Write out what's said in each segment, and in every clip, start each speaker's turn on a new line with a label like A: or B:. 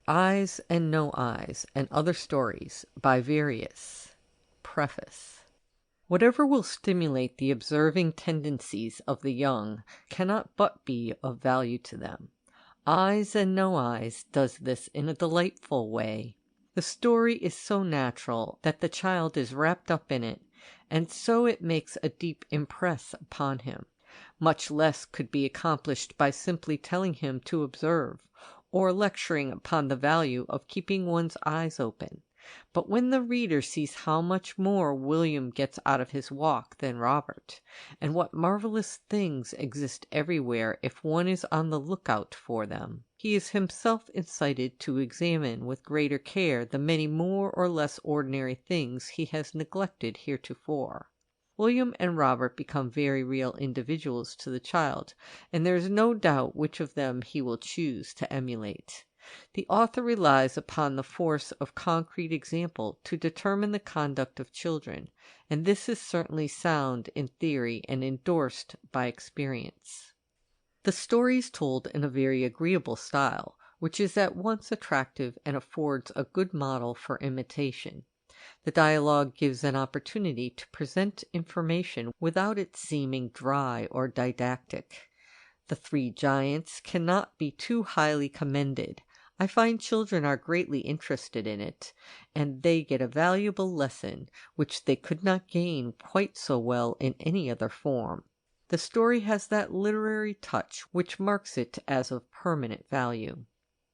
A: Eyes and No Eyes and Other Stories by Various. Preface. Whatever will stimulate the observing tendencies of the young cannot but be of value to them. Eyes and No Eyes does this in a delightful way. The story is so natural that the child is wrapped up in it, and so it makes a deep impress upon him. Much less could be accomplished by simply telling him to observe, or lecturing upon the value of keeping one's eyes open. But when the reader sees how much more William gets out of his walk than Robert, and what marvellous things exist everywhere if one is on the lookout for them, he is himself incited to examine with greater care the many more or less ordinary things he has neglected heretofore. William and Robert become very real individuals to the child, and there is no doubt which of them he will choose to emulate. The author relies upon the force of concrete example to determine the conduct of children, and this is certainly sound in theory and endorsed by experience. The story is told in a very agreeable style, which is at once attractive and affords a good model for imitation. The dialogue gives an opportunity to present information without its seeming dry or didactic. The three giants cannot be too highly commended. I find children are greatly interested in it, and they get a valuable lesson which they could not gain quite so well in any other form. The story has that literary touch which marks it as of permanent value.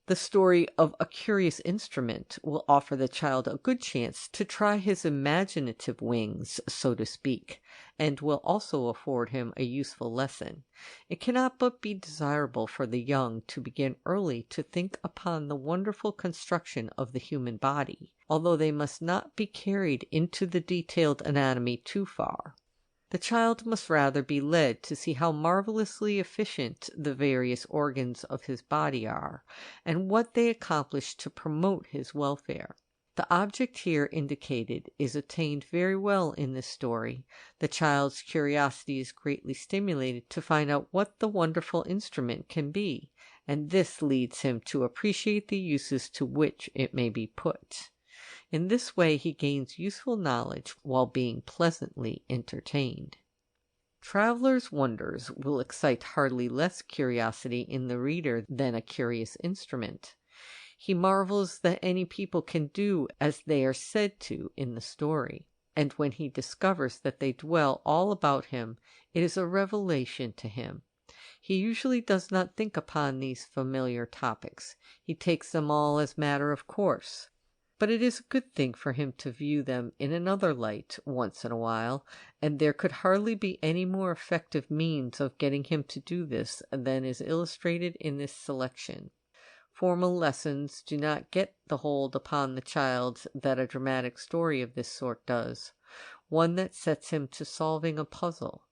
A: The story of A Curious Instrument will offer the child a good chance to try his imaginative wings, so to speak, and will also afford him a useful lesson. It cannot but be desirable for the young to begin early to think upon the wonderful construction of the human body, although they must not be carried into the detailed anatomy too far. The child must rather be led to see how marvellously efficient the various organs of his body are, and what they accomplish to promote his welfare. The object here indicated is attained very well in this story. The child's curiosity is greatly stimulated to find out what the wonderful instrument can be, and this leads him to appreciate the uses to which it may be put. In this way he gains useful knowledge while being pleasantly entertained. Traveller's Wonders will excite hardly less curiosity in the reader than A Curious Instrument. He marvels that any people can do as they are said to in the story, and when he discovers that they dwell all about him, it is a revelation to him. He usually does not think upon these familiar topics. He takes them all as matter of course. But it is a good thing for him to view them in another light once in a while, and there could hardly be any more effective means of getting him to do this than is illustrated in this selection. Formal lessons do not get the hold upon the child that a dramatic story of this sort does, one that sets him to solving a puzzle.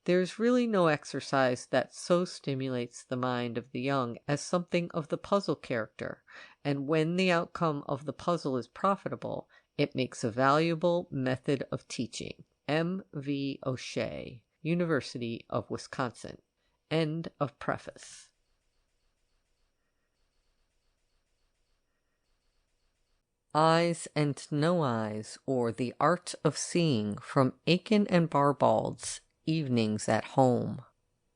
A: There is really no exercise that so stimulates the mind of the young as something of the puzzle character, and when the outcome of the puzzle is profitable, it makes a valuable method of teaching. M. V. O'Shea, University of Wisconsin. End of preface. Eyes and No Eyes, or The Art of Seeing, from Aikin and Barbauld's Evenings at Home.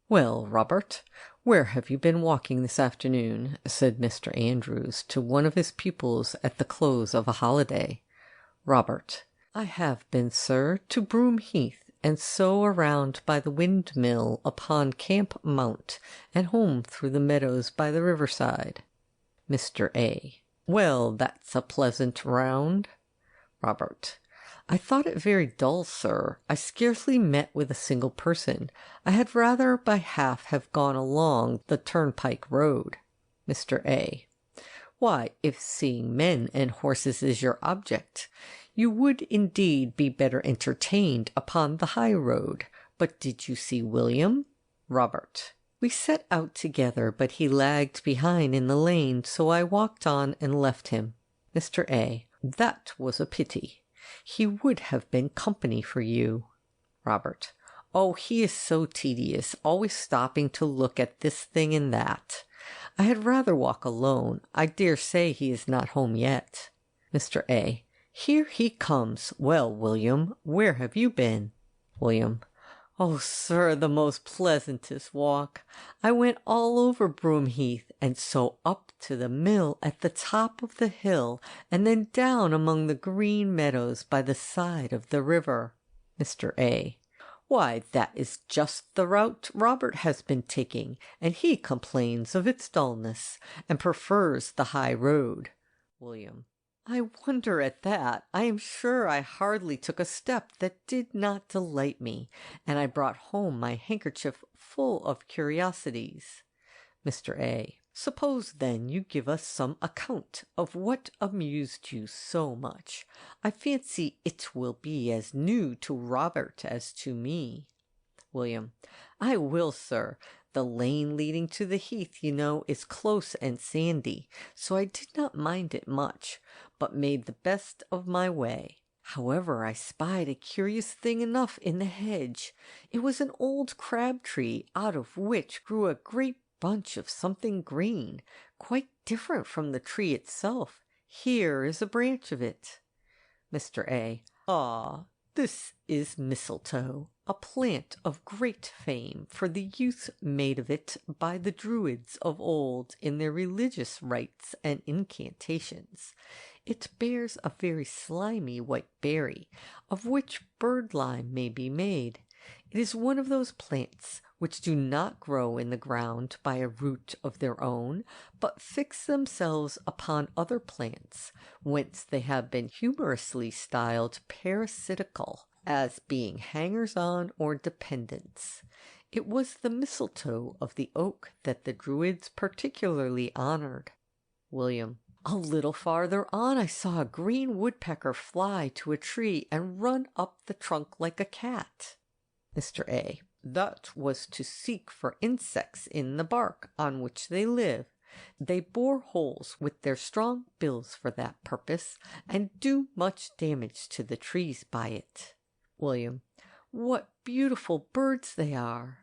A: "Well, Robert, where have you been walking this afternoon?" said Mr. Andrews to one of his pupils at the close of a holiday. Robert: "I have been, sir, to Broom Heath, and so around by the windmill upon Camp Mount, and home through the meadows by the riverside." Mr. A: "Well, that's a pleasant round." Robert: "I thought it very dull, sir. I scarcely met with a single person. I had rather by half have gone along the turnpike road." Mr. A: "Why, if seeing men and horses is your object, you would indeed be better entertained upon the high road. But did you see William?" Robert: "We set out together, but he lagged behind in the lane, so I walked on and left him." Mr. A: "That was a pity. He would have been company for you." Robert: "Oh, he is so tedious, always stopping to look at this thing and that. I had rather walk alone. I dare say he is not home yet. Mr. A. Here he comes. Well, William, where have you been? William. Oh, sir, the most pleasantest walk. I went all over Broomheath, and so up to the mill at the top of the hill, and then down among the green meadows by the side of the river. Mr. A. Why, that is just the route Robert has been taking, and he complains of its dullness, and prefers the high road. William. I wonder at that. I am sure I hardly took a step that did not delight me, and I brought home my handkerchief full of curiosities. Mr. A. Suppose then you give us some account of what amused you so much. I fancy it will be as new to Robert as to me. William. I will, sir. The lane leading to the heath, you know, is close and sandy, so I did not mind it much, but made the best of my way. However, I spied a curious thing enough in the hedge. It was an old crab tree, out of which grew a great bunch of something green, quite different from the tree itself. Here is a branch of it. Mr. A. Ah, this is mistletoe, a plant of great fame, for the use made of it by the Druids of old in their religious rites and incantations. It bears a very slimy white berry, of which birdlime may be made. It is one of those plants which do not grow in the ground by a root of their own, but fix themselves upon other plants, whence they have been humorously styled parasitical, as being hangers-on or dependents. It was the mistletoe of the oak that the Druids particularly honored. William. A little farther on I saw a green woodpecker fly to a tree and run up the trunk like a cat. Mr. A. That was to seek for insects in the bark on which they live. They bore holes with their strong bills for that purpose, and do much damage to the trees by it. William. What beautiful birds they are.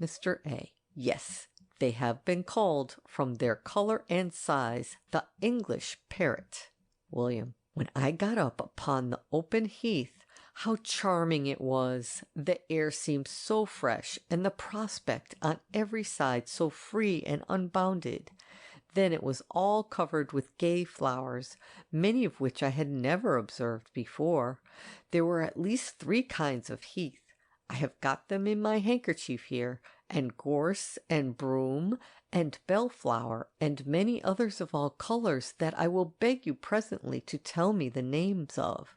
A: Mr. A. Yes, they have been called, from their color and size, the English parrot. William. When I got up upon the open heath, how charming it was! The air seemed so fresh, and the prospect on every side so free and unbounded. Then it was all covered with gay flowers, many of which I had never observed before. There were at least 3 kinds of heath. I have got them in my handkerchief here, and gorse, and broom, and bellflower, and many others of all colors that I will beg you presently to tell me the names of.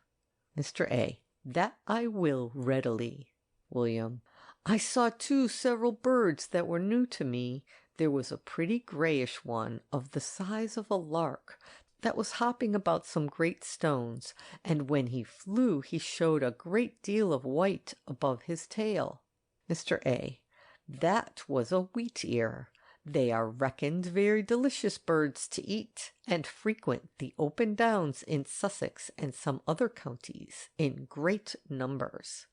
A: Mr. A. That I will readily. William. I saw too several birds that were new to me. There was a pretty grayish one of the size of a lark that was hopping about some great stones, and when he flew he showed a great deal of white above his tail. Mr. A. That was a wheat-ear. They are reckoned very delicious birds to eat, and frequent the open downs in Sussex and some other counties in great numbers.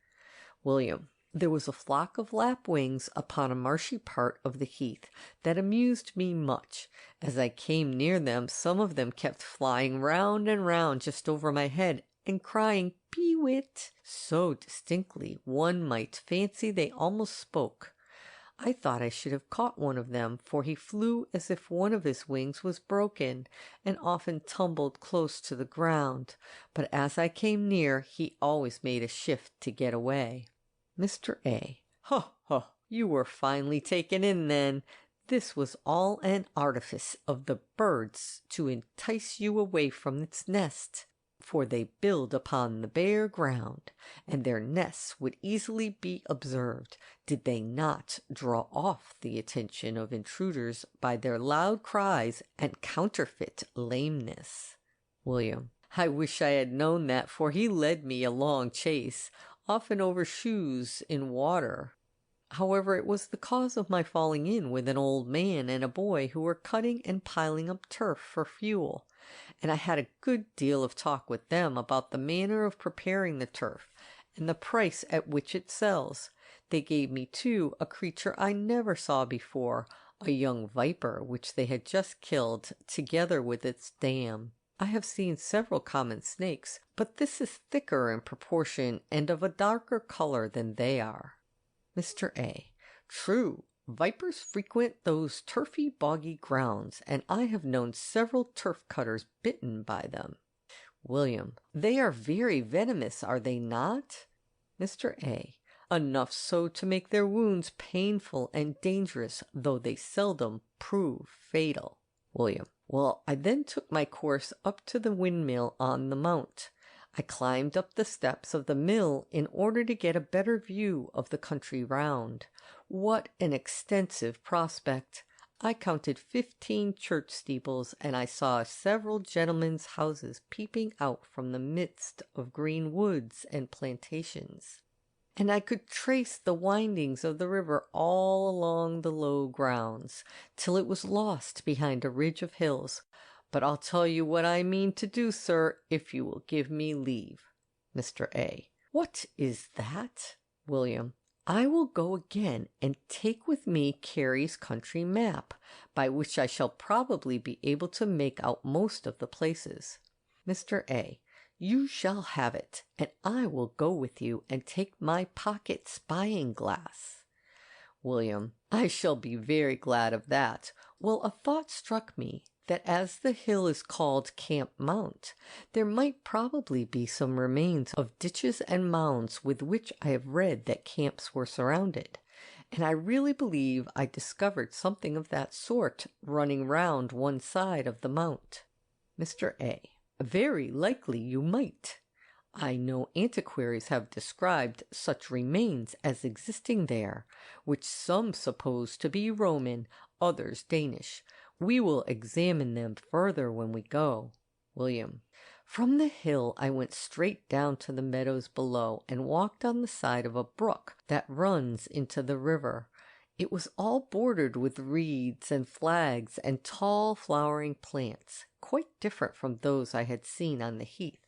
A: William. There was a flock of lapwings upon a marshy part of the heath that amused me much. As I came near them, some of them kept flying round and round just over my head, and crying "Pee-wit" so distinctly one might fancy they almost spoke. I thought I should have caught one of them, for he flew as if one of his wings was broken, and often tumbled close to the ground, but as I came near he always made a shift to get away. Mr. A. Ho, ho, you were finely taken in then. This was all an artifice of the birds to entice you away from its nest, for they build upon the bare ground, and their nests would easily be observed, did they not draw off the attention of intruders by their loud cries and counterfeit lameness. William. I wish I had known that, for he led me a long chase, often over shoes in water. However, it was the cause of my falling in with an old man and a boy who were cutting and piling up turf for fuel, and I had a good deal of talk with them about the manner of preparing the turf and the price at which it sells. They gave me, too, a creature I never saw before, a young viper which they had just killed, together with its dam. I have seen several common snakes, but this is thicker in proportion and of a darker color than they are. Mr. A. True. Vipers frequent those turfy, boggy grounds, and I have known several turf cutters bitten by them. William. They are very venomous, are they not? Mr. A. Enough so to make their wounds painful and dangerous, though they seldom prove fatal. William. Well, I then took my course up to the windmill on the mount. I climbed up the steps of the mill in order to get a better view of the country round. What an extensive prospect! I counted 15 church steeples, and I saw several gentlemen's houses peeping out from the midst of green woods and plantations. And I could trace the windings of the river all along the low grounds, till it was lost behind a ridge of hills. But I'll tell you what I mean to do, sir, if you will give me leave. Mr. A. What is that? William. I will go again and take with me Cary's country map, by which I shall probably be able to make out most of the places. Mr. A. You shall have it, and I will go with you and take my pocket spying glass. William. I shall be very glad of that. Well, a thought struck me, that as the hill is called Camp Mount, there might probably be some remains of ditches and mounds with which I have read that camps were surrounded, and I really believe I discovered something of that sort running round one side of the mount. Mr. A. Very likely you might. I know antiquaries have described such remains as existing there, which some suppose to be Roman, others Danish. We will examine them further when we go. William. From the hill I went straight down to the meadows below and walked on the side of a brook that runs into the river. It was all bordered with reeds and flags and tall flowering plants, quite different from those I had seen on the heath.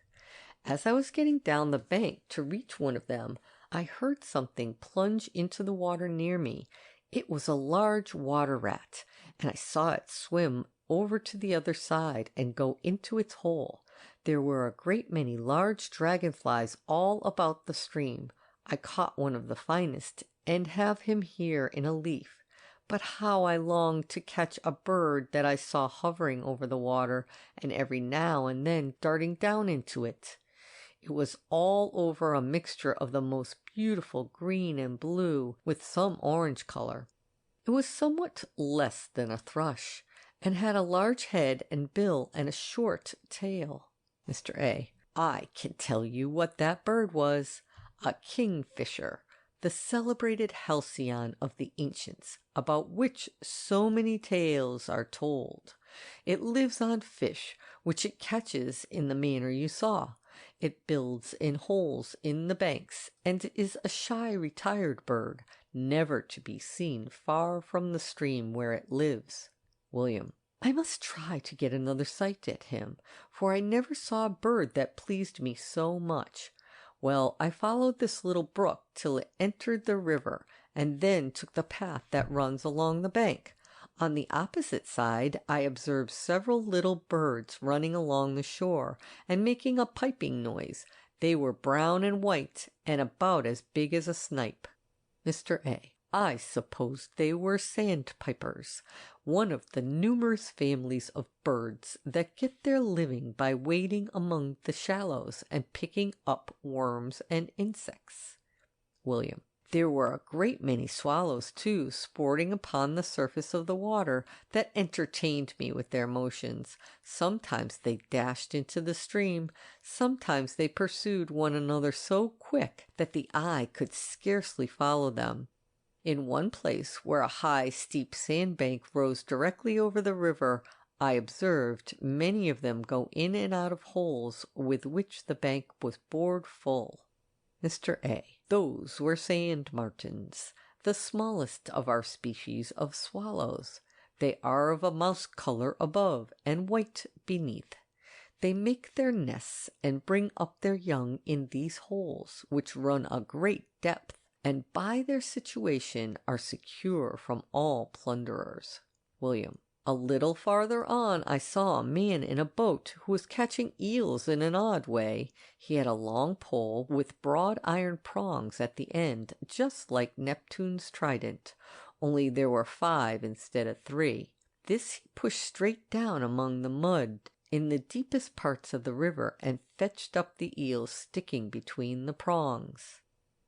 A: As I was getting down the bank to reach one of them, I heard something plunge into the water near me. It was a large water rat, and I saw it swim over to the other side and go into its hole. There were a great many large dragonflies all about the stream. I caught one of the finest, and have him here in a leaf. But how I longed to catch a bird that I saw hovering over the water, and every now and then darting down into it. It was all over a mixture of the most beautiful green and blue, with some orange color. It was somewhat less than a thrush, and had a large head and bill and a short tail. Mr. A. I can tell you what that bird was. A kingfisher, the celebrated halcyon of the ancients, about which so many tales are told. It lives on fish, which it catches in the manner you saw. It builds in holes in the banks, and is a shy, retired bird, never to be seen far from the stream where it lives. William. I must try to get another sight at him, for I never saw a bird that pleased me so much. Well, I followed this little brook till it entered the river, and then took the path that runs along the bank. On the opposite side I observed several little birds running along the shore, and making a piping noise. They were brown and white, and about as big as a snipe. Mr. A. I supposed they were sandpipers, one of the numerous families of birds that get their living by wading among the shallows and picking up worms and insects. William. There were a great many swallows, too, sporting upon the surface of the water, that entertained me with their motions. Sometimes they dashed into the stream, sometimes they pursued one another so quick that the eye could scarcely follow them. In one place, where a high, steep sandbank rose directly over the river, I observed many of them go in and out of holes with which the bank was bored full. Mr. A. Those were sand martins, the smallest of our species of swallows. They are of a mouse color above and white beneath. They make their nests and bring up their young in these holes, which run a great depth, and by their situation are secure from all plunderers. William. A little farther on I saw a man in a boat who was catching eels in an odd way. He had a long pole with broad iron prongs at the end, just like Neptune's trident, only there were 5 instead of 3. This he pushed straight down among the mud in the deepest parts of the river and fetched up the eels sticking between the prongs.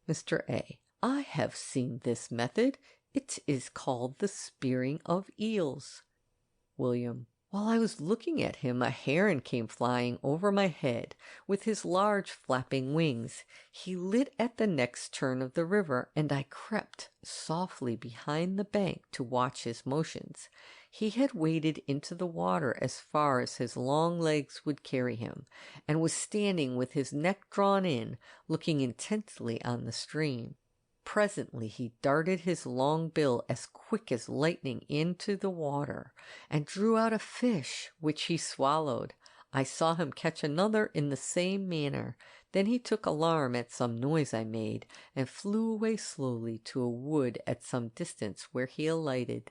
A: Mr. A. I have seen this method. It is called the spearing of eels. William. While I was looking at him, a heron came flying over my head with his large flapping wings. He lit at the next turn of the river, and I crept softly behind the bank to watch his motions. He had waded into the water as far as his long legs would carry him, and was standing with his neck drawn in, looking intently on the stream. Presently he darted his long bill as quick as lightning into the water, and drew out a fish, which he swallowed. I saw him catch another in the same manner. Then he took alarm at some noise I made, and flew away slowly to a wood at some distance, where he alighted.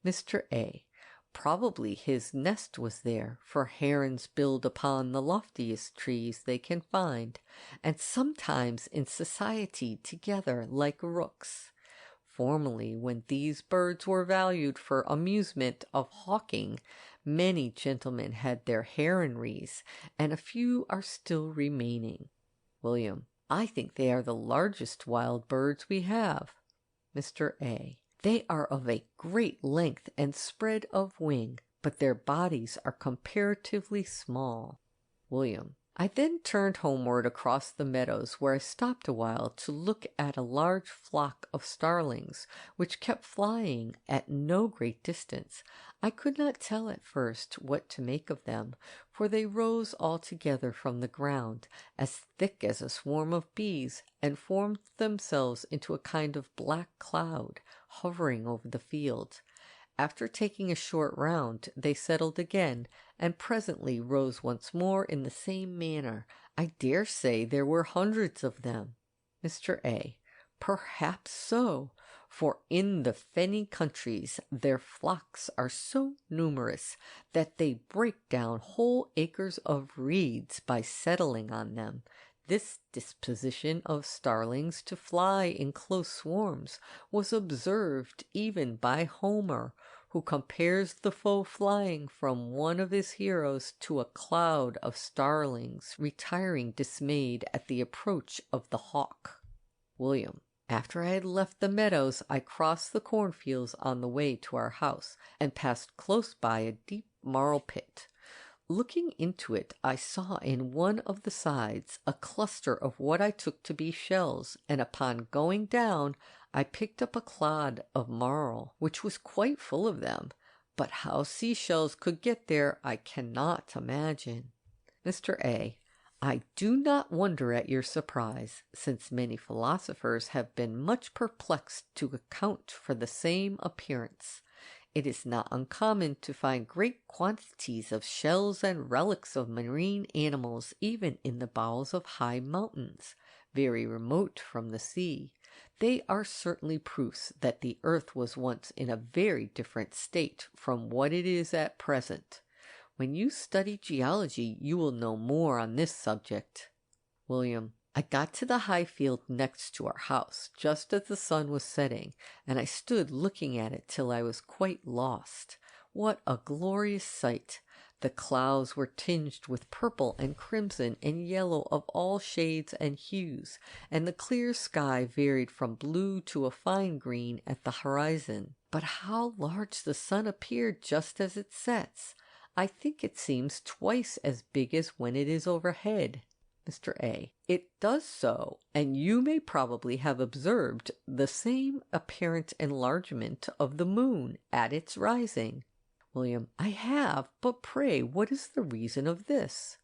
A: Mr. A. Probably his nest was there, for herons build upon the loftiest trees they can find, and sometimes in society together like rooks. Formerly, when these birds were valued for amusement of hawking, many gentlemen had their heronries, and a few are still remaining. William. I think they are the largest wild birds we have. Mr. A. They are of a great length and spread of wing, but their bodies are comparatively small. William. I then turned homeward across the meadows, where I stopped a while to look at a large flock of starlings, which kept flying at no great distance. I could not tell at first what to make of them, for they rose all together from the ground, as thick as a swarm of bees, and formed themselves into a kind of black cloud, hovering over the field. After taking a short round, they settled again, and presently rose once more in the same manner. I dare say there were hundreds of them. Mr. A. Perhaps so, for in the fenny countries their flocks are so numerous that they break down whole acres of reeds by settling on them. This disposition of starlings to fly in close swarms was observed even by Homer, who compares the foe flying from one of his heroes to a cloud of starlings retiring dismayed at the approach of the hawk. William. After I had left the meadows, I crossed the cornfields on the way to our house, and passed close by a deep marl pit. Looking into it, I saw in one of the sides a cluster of what I took to be shells, and upon going down, I picked up a clod of marl, which was quite full of them. But how seashells could get there, I cannot imagine. Mr. A. I do not wonder at your surprise, since many philosophers have been much perplexed to account for the same appearance. It is not uncommon to find great quantities of shells and relics of marine animals even in the bowels of high mountains, very remote from the sea. They are certainly proofs that the earth was once in a very different state from what it is at present. When you study geology, you will know more on this subject. William. I got to the high field next to our house, just as the sun was setting, and I stood looking at it till I was quite lost. What a glorious sight! The clouds were tinged with purple and crimson and yellow of all shades and hues, and the clear sky varied from blue to a fine green at the horizon. But how large the sun appeared just as it sets! I think it seems twice as big as when it is overhead. Mr. A. It does so, and you may probably have observed the same apparent enlargement of the moon at its rising. William. I have, but pray what is the reason of this?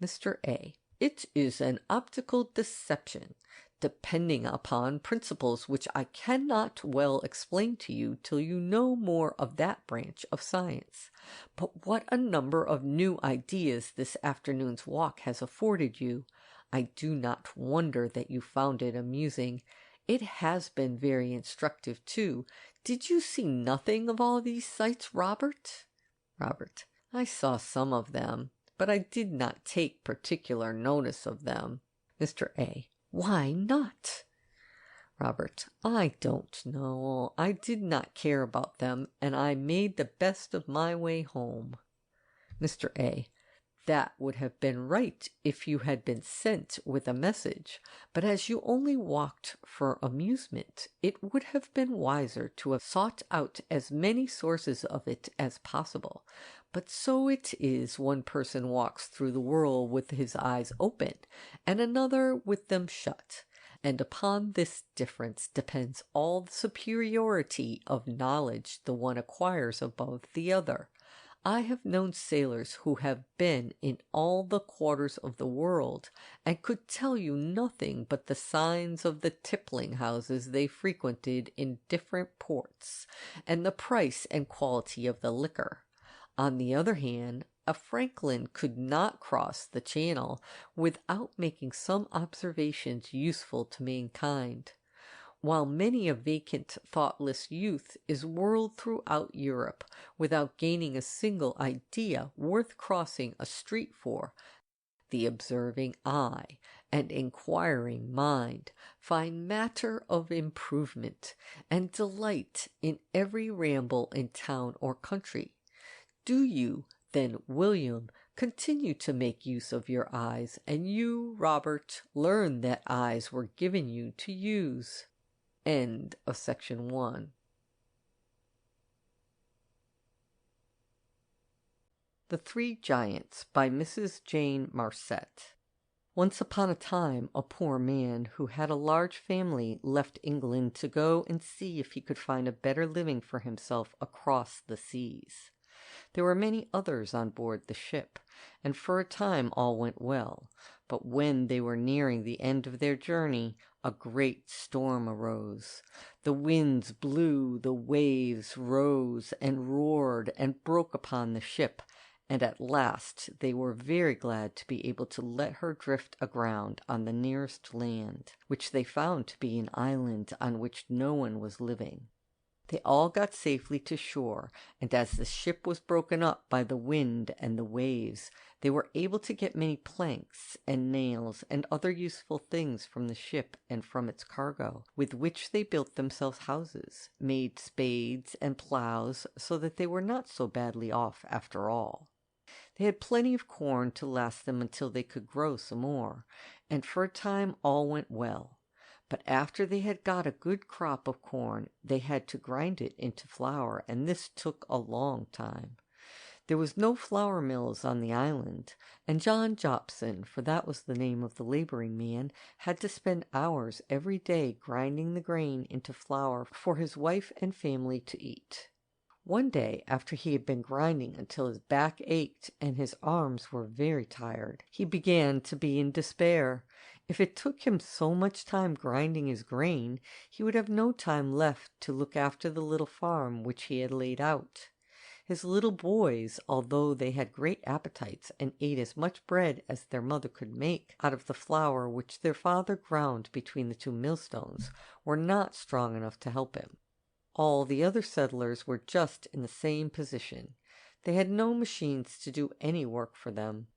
A: Mr. A. It is an optical deception, depending upon principles which I cannot well explain to you till you know more of that branch of science. But what a number of new ideas this afternoon's walk has afforded you! I do not wonder that you found it amusing. It has been very instructive, too. Did you see nothing of all these sights, Robert? Robert. I saw some of them, but I did not take particular notice of them. Mr. A. Why not? Robert. I don't know. I did not care about them, and I made the best of my way home. Mr. A. That would have been right if you had been sent with a message, but as you only walked for amusement, it would have been wiser to have sought out as many sources of it as possible. But so it is, one person walks through the world with his eyes open, and another with them shut, and upon this difference depends all the superiority of knowledge the one acquires above the other. I have known sailors who have been in all the quarters of the world, and could tell you nothing but the signs of the tippling houses they frequented in different ports, and the price and quality of the liquor. On the other hand, a Franklin could not cross the Channel without making some observations useful to mankind, while many a vacant, thoughtless youth is whirled throughout Europe without gaining a single idea worth crossing a street for. The observing eye and inquiring mind find matter of improvement and delight in every ramble in town or country. Do you, then, William, continue to make use of your eyes, and you, Robert, learn that eyes were given you to use. End of section 1. The Three Giants by Mrs. Jane Marcet. Once upon a time a poor man who had a large family left England to go and see if he could find a better living for himself across the seas. There were many others on board the ship, and for a time all went well. But when they were nearing the end of their journey, a great storm arose. The winds blew, the waves rose and roared and broke upon the ship, and at last they were very glad to be able to let her drift aground on the nearest land, which they found to be an island on which no one was living. They all got safely to shore, and as the ship was broken up by the wind and the waves, they were able to get many planks and nails and other useful things from the ship and from its cargo, with which they built themselves houses, made spades and plows, so that they were not so badly off after all. They had plenty of corn to last them until they could grow some more, and for a time all went well. But after they had got a good crop of corn, they had to grind it into flour, and this took a long time. There was no flour mills on the island, and John Jobson, for that was the name of the laboring man, had to spend hours every day grinding the grain into flour for his wife and family to eat. One day, after he had been grinding until his back ached and his arms were very tired, he began to be in despair. If it took him so much time grinding his grain, he would have no time left to look after the little farm which he had laid out. His little boys, although they had great appetites and ate as much bread as their mother could make out of the flour which their father ground between the two millstones, were not strong enough to help him. All the other settlers were just in the same position. They had no machines to do any work for them.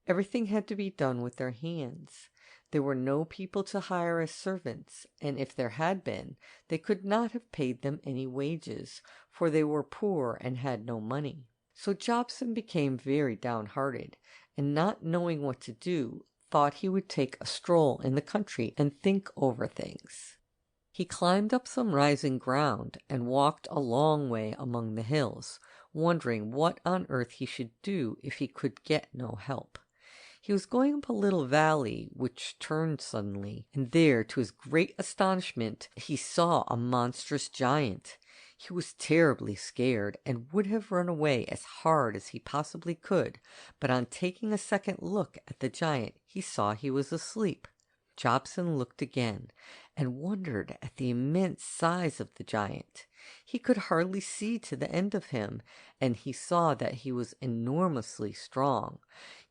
A: Everything had to be done with their hands. There were no people to hire as servants, and if there had been, they could not have paid them any wages, for they were poor and had no money. So Jobson became very downhearted, and not knowing what to do, thought he would take a stroll in the country and think over things. He climbed up some rising ground and walked a long way among the hills, wondering what on earth he should do if he could get no help. He was going up a little valley which turned suddenly, and there, to his great astonishment, he saw a monstrous giant. He was terribly scared and would have run away as hard as he possibly could, but on taking a second look at the giant he saw he was asleep. Jobson looked again, and wondered at the immense size of the giant. He could hardly see to the end of him, and he saw that he was enormously strong.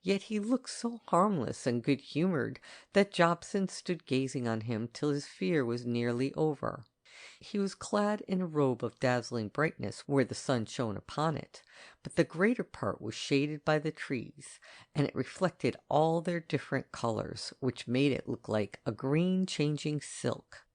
A: Yet he looked so harmless and good-humoured that Jobson stood gazing on him till his fear was nearly over. He was clad in a robe of dazzling brightness where the sun shone upon it, but the greater part was shaded by the trees, and it reflected all their different colours, which made it look like a green changing silk.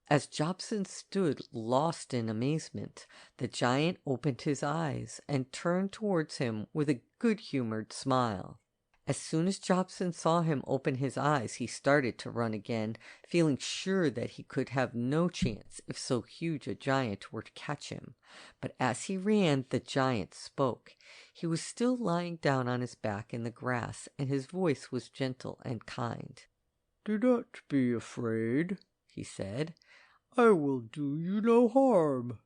A: As Jobson stood lost in amazement, the giant opened his eyes and turned towards him with a good-humoured smile. As soon as Jobson saw him open his eyes, he started to run again, feeling sure that he could have no chance if so huge a giant were to catch him. But as he ran, the giant spoke. He was still lying down on his back in the grass, and his voice was gentle and kind.
B: "Do not be afraid," he said. "I will do you no harm."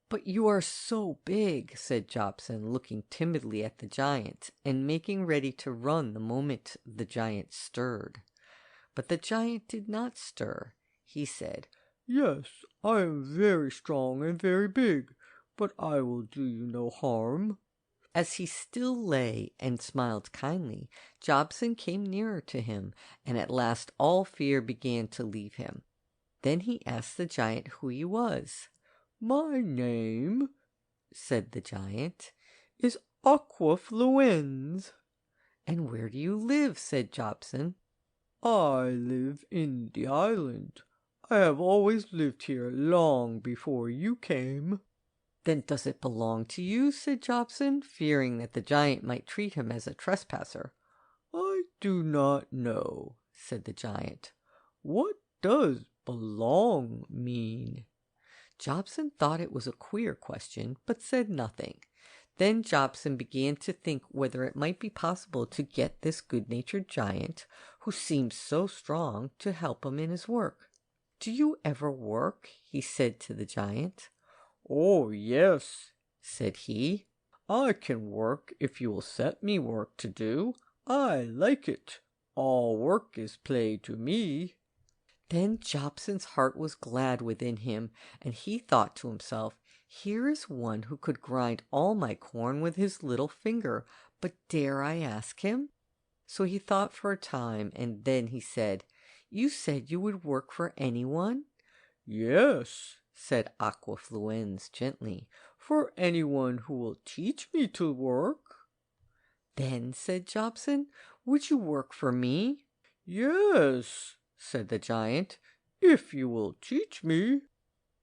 A: "But you are so big," said Jobson, looking timidly at the giant, and making ready to run the moment the giant stirred. But the giant did not stir. He said,
B: "Yes, I am very strong and very big, but I will do you no harm."
A: As he still lay and smiled kindly, Jobson came nearer to him, and at last all fear began to leave him. Then he asked the giant who he was.
B: "My name,"
A: said the giant,
B: "is Aquafluens."
A: "And where do you live?" said Jobson.
B: "I live in the island. I have always lived here long before you came."
A: "Then does it belong to you?" said Jobson, fearing that the giant might treat him as a trespasser.
B: "I do not know," said the giant. "What does belong mean?"
A: Jobson thought it was a queer question, but said nothing. Then Jobson began to think whether it might be possible to get this good-natured giant, who seemed so strong, to help him in his work. "Do you ever work?" he said to the giant.
B: "Oh, yes,"
A: said he.
B: "I can work if you will set me work to do. I like it. All work is play to me."
A: Then Jobson's heart was glad within him, and he thought to himself, "Here is one who could grind all my corn with his little finger, but dare I ask him?" So he thought for a time, and then he said, "You said you would work for anyone?"
B: "Yes,"
A: said Aquafluens gently,
B: "for anyone who will teach me to work."
A: "Then," said Jobson, "would you work for me?"
B: "Yes," said the giant, "if you will teach me."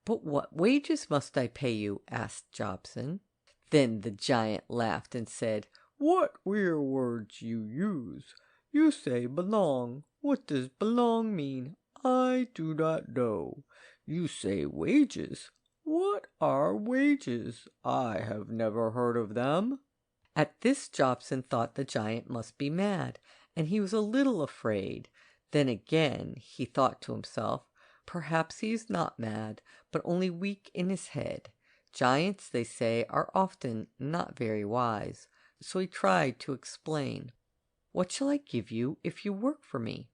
A: "But what wages must I pay you?" asked Jobson. Then the giant laughed and said,
B: "What weird words you use. You say belong. What does belong mean? I do not know. You say wages. What are wages? I have never heard of them."
A: At this Jobson thought the giant must be mad, and he was a little afraid. Then again he thought to himself, "Perhaps he is not mad, but only weak in his head. Giants, they say, are often not very wise." So he tried to explain. "What shall I give you if you work for me?"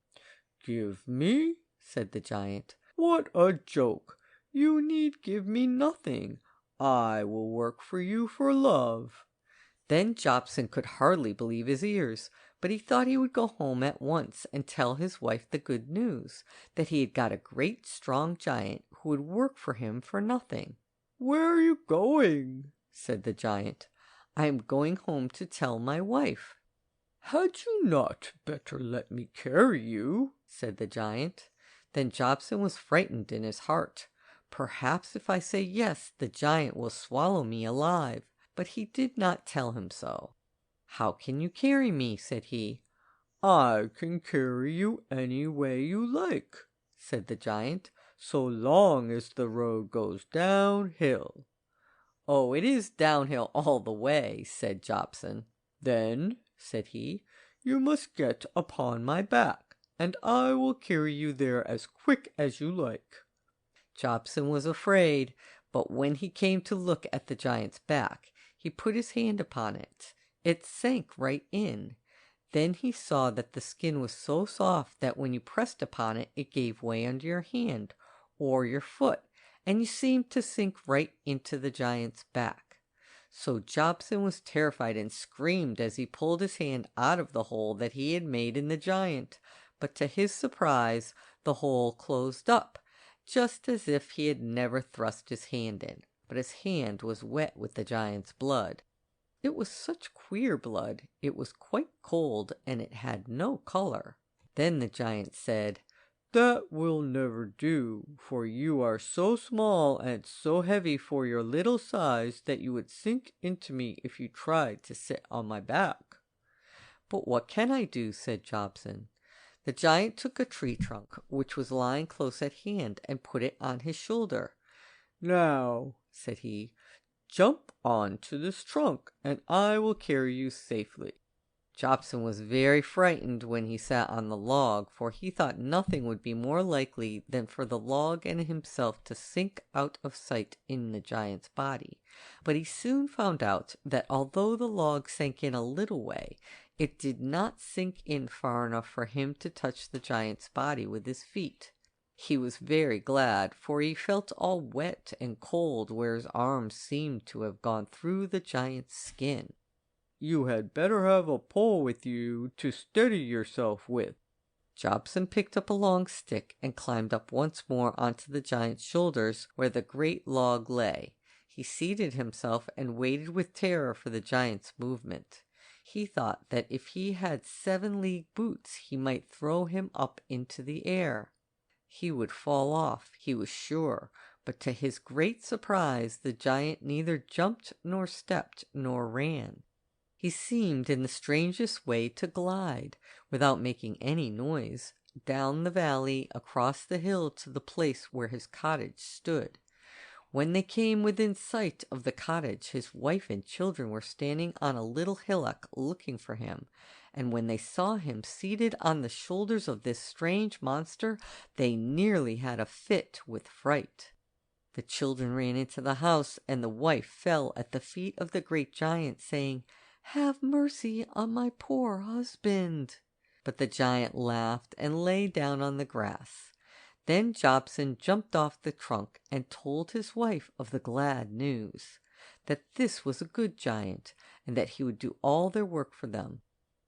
B: "Give me?" said
A: the giant.
B: "What a joke! You need give me nothing. I will work for you for love."
A: Then Jobson could hardly believe his ears, but he thought he would go home at once and tell his wife the good news, that he had got a great strong giant who would work for him for nothing.
B: "Where are you going?"
A: said the giant. "I am going home to tell my wife."
B: "Had you not better let me carry you?"
A: said the giant. Then Jobson was frightened in his heart. "Perhaps if I say yes, the giant will swallow me alive." But he did not tell him so. "How can you carry me?" said he.
B: "I can carry you any way you like," said the giant, "so long as the road goes downhill."
A: "Oh, it is downhill all the way," said Jobson.
B: "Then," said he, "you must get upon my back, and I will carry you there as quick as you like."
A: Jobson was afraid, but when he came to look at the giant's back, he put his hand upon it. It sank right in. Then he saw that the skin was so soft that when you pressed upon it, it gave way under your hand or your foot, and you seemed to sink right into the giant's back. So Jobson was terrified and screamed as he pulled his hand out of the hole that he had made in the giant. But to his surprise, the hole closed up, just as if he had never thrust his hand in. But his hand was wet with the giant's blood. It was such queer blood. It was quite cold, and it had no color. Then the giant said,
B: "That will never do, for you are so small and so heavy for your little size that you would sink into me if you tried to sit on my back."
A: "But what can I do?" said Jobson. The giant took a tree trunk, which was lying close at hand, and put it on his shoulder.
B: "Now," said he, "jump on to this trunk, and I will carry you safely."
A: Jobson was very frightened when he sat on the log, for he thought nothing would be more likely than for the log and himself to sink out of sight in the giant's body. But he soon found out that although the log sank in a little way, it did not sink in far enough for him to touch the giant's body with his feet. He was very glad, for he felt all wet and cold where his arms seemed to have gone through the giant's skin.
B: "You had better have a pole with you to steady yourself with."
A: Jobson picked up a long stick and climbed up once more onto the giant's shoulders where the great log lay. He seated himself and waited with terror for the giant's movement. He thought that if he had 7-league boots he might throw him up into the air. He would fall off, he was sure, but to his great surprise the giant neither jumped nor stepped nor ran. He seemed in the strangest way to glide, without making any noise, down the valley, across the hill to the place where his cottage stood. When they came within sight of the cottage, his wife and children were standing on a little hillock looking for him, and when they saw him seated on the shoulders of this strange monster, they nearly had a fit with fright. The children ran into the house, and the wife fell at the feet of the great giant, saying, "Have mercy on my poor husband." But the giant laughed and lay down on the grass. Then Jobson jumped off the trunk and told his wife of the glad news, that this was a good giant, and that he would do all their work for them.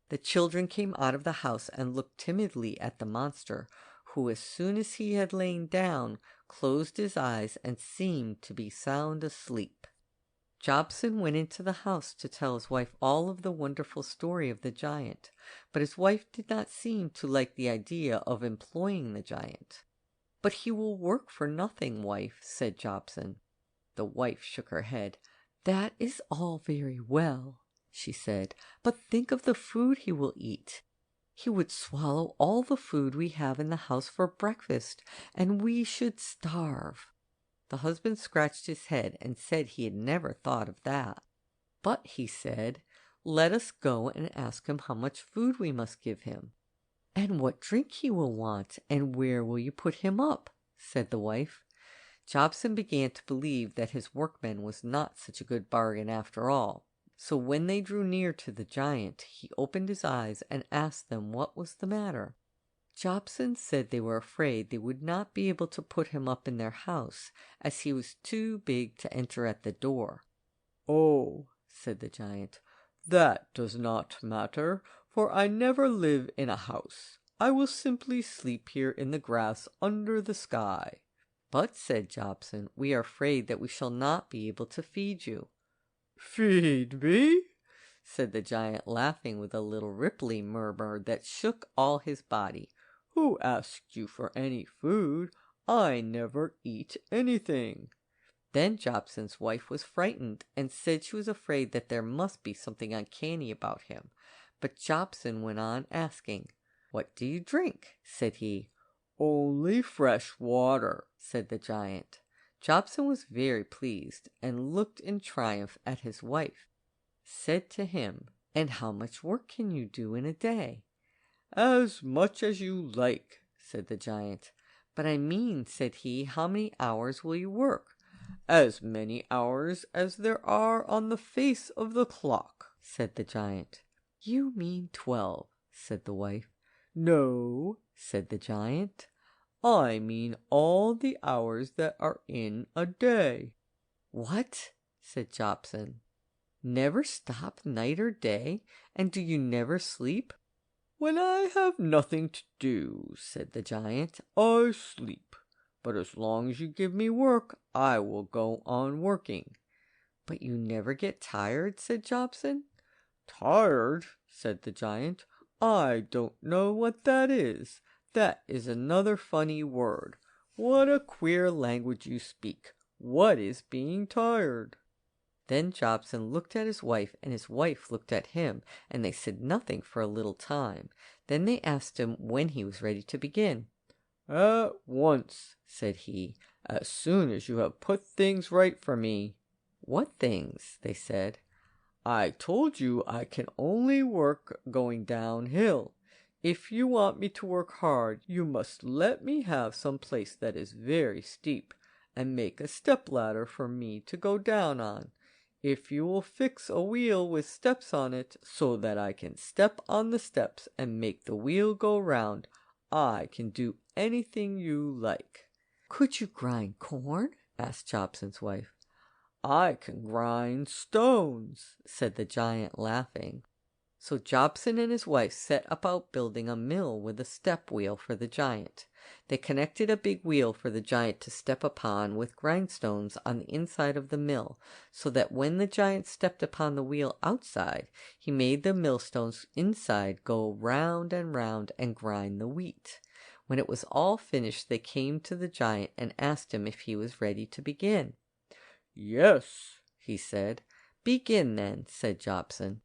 A: The children came out of the house and looked timidly at the monster, who, as soon as he had lain down, closed his eyes and seemed to be sound asleep. Jobson went into the house to tell his wife all of the wonderful story of the giant, but his wife did not seem to like the idea of employing the giant. "But he will work for nothing, wife," said Jobson. The wife shook her head. "That is all very well," she said, "but think of the food he will eat. He would swallow all the food we have in the house for breakfast, and we should starve." The husband scratched his head and said he had never thought of that. "But," he said, "let us go and ask him how much food we must give him." "And what drink he will want, and where will you put him up?" said the wife. Jobson began to believe that his workman was not such a good bargain after all. So when they drew near to the giant, he opened his eyes and asked them what was the matter. Jobson said they were afraid they would not be able to put him up in their house, as he was too big to enter at the door.
B: "Oh," said the giant, "that does not matter, for I never live in a house. I will simply sleep here in the grass under the sky."
A: "But," said Jobson, "we are afraid that we shall not be able to feed you."
B: "Feed me?"
A: said the giant, laughing with a little rippling murmur that shook all his body.
B: "Who asked you for any food? I never eat anything."
A: Then Jobson's wife was frightened and said she was afraid that there must be something uncanny about him. But Jobson went on asking. "What do you drink?" said he.
B: "Only fresh water,"
A: said the giant. Jobson was very pleased, and looked in triumph at his wife. Said to him, "And how much work can you do in a day?"
B: "As much as you like,"
A: said the giant. "But I mean," said he, "how many hours will you work?"
B: "As many hours as there are on the face of the clock,"
A: said the giant. "You mean 12, said the wife.
B: "No,"
A: said the giant.
B: "I mean all the hours that are in a day."
A: "What?" said Jobson. Never stop night or day? And do you never sleep?"
B: "When I have nothing to do," said the giant, "I sleep. But as long as you give me work, I will go on working."
A: "But you never get tired?" said Jobson.
B: "Tired?" said the giant. "I don't know what that is. That is another funny word. What a queer language you speak. What is being tired?"
A: Then Jobson looked at his wife, and his wife looked at him, and they said nothing for a little time. Then they asked him when he was ready to begin.
B: "At once," said he, "as soon as you have put things right for me."
A: "What things?" they said.
B: "I told you I can only work going downhill. If you want me to work hard, you must let me have some place that is very steep, and make a step-ladder for me to go down on. If you will fix a wheel with steps on it, so that I can step on the steps and make the wheel go round, I can do anything you like."
A: "Could you grind corn?" asked Jobson's wife.
B: "I can grind stones,"
A: said the giant, laughing. So Jobson and his wife set about building a mill with a step wheel for the giant. They connected a big wheel for the giant to step upon with grindstones on the inside of the mill, so that when the giant stepped upon the wheel outside, he made the millstones inside go round and grind the wheat. When it was all finished, they came to the giant and asked him if he was ready to begin.
B: "Yes,"
A: he said. "Begin then," said Jobson.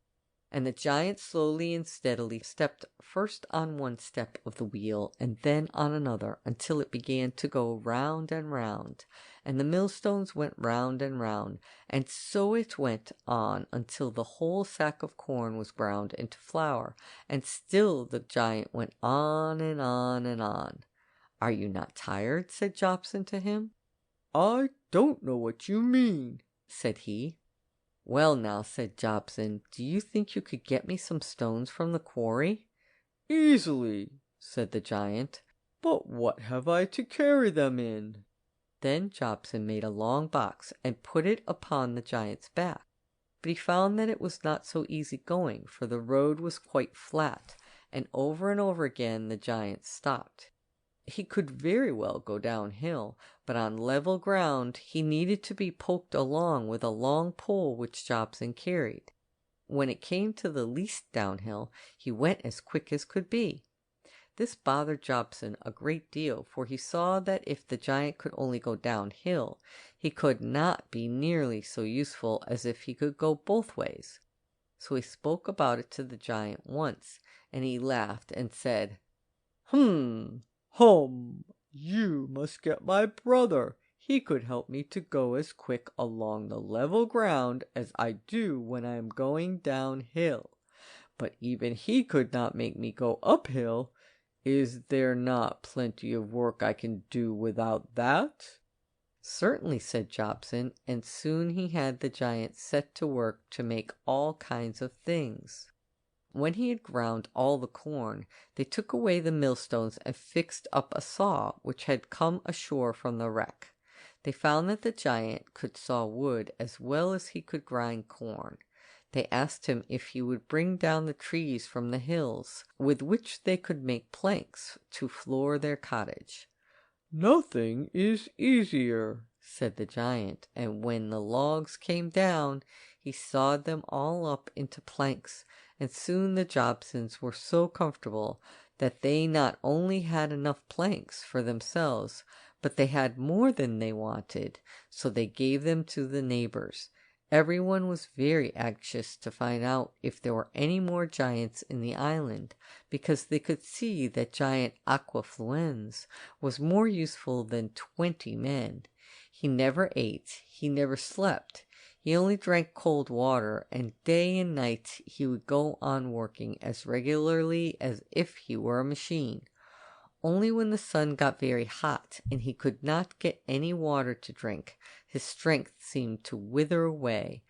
A: And the giant slowly and steadily stepped first on one step of the wheel and then on another, until it began to go round, and the millstones went round, and so it went on until the whole sack of corn was ground into flour, and still the giant went on and on and on. "Are you not tired?" said Jobson to him.
B: "I don't know what you mean,"
A: said he. "Well now," said Jobson, "do you think you could get me some stones from the quarry?"
B: "Easily," said
A: the giant.
B: "But what have I to carry them in?"
A: Then Jobson made a long box and put it upon the giant's back. But he found that it was not so easy going, for the road was quite flat, and over again the giant stopped. He could very well go downhill, but on level ground he needed to be poked along with a long pole which Jobson carried. When it came to the least downhill, he went as quick as could be. This bothered Jobson a great deal, for he saw that if the giant could only go downhill, he could not be nearly so useful as if he could go both ways. So he spoke about it to the giant once, and he laughed and said,
B: Hum, you must get my brother. He could help me to go as quick along the level ground as I do when I am going downhill. But even he could not make me go uphill. Is there not plenty of work I can do without that?"
A: "Certainly," said Jobson, and soon he had the giant set to work to make all kinds of things. When he had ground all the corn, they took away the millstones and fixed up a saw which had come ashore from the wreck. They found that the giant could saw wood as well as he could grind corn. They asked him if he would bring down the trees from the hills, with which they could make planks to floor their cottage.
B: "Nothing is easier,"
A: said the giant, and when the logs came down, he sawed them all up into planks, and soon the Jobsons were so comfortable that they not only had enough planks for themselves, but they had more than they wanted, so they gave them to the neighbors. Everyone was very anxious to find out if there were any more giants in the island, because they could see that giant Aquafluens was more useful than 20 men. He never ate, he never slept, he only drank cold water, and day and night he would go on working as regularly as if he were a machine. Only when the sun got very hot and he could not get any water to drink, his strength seemed to wither away,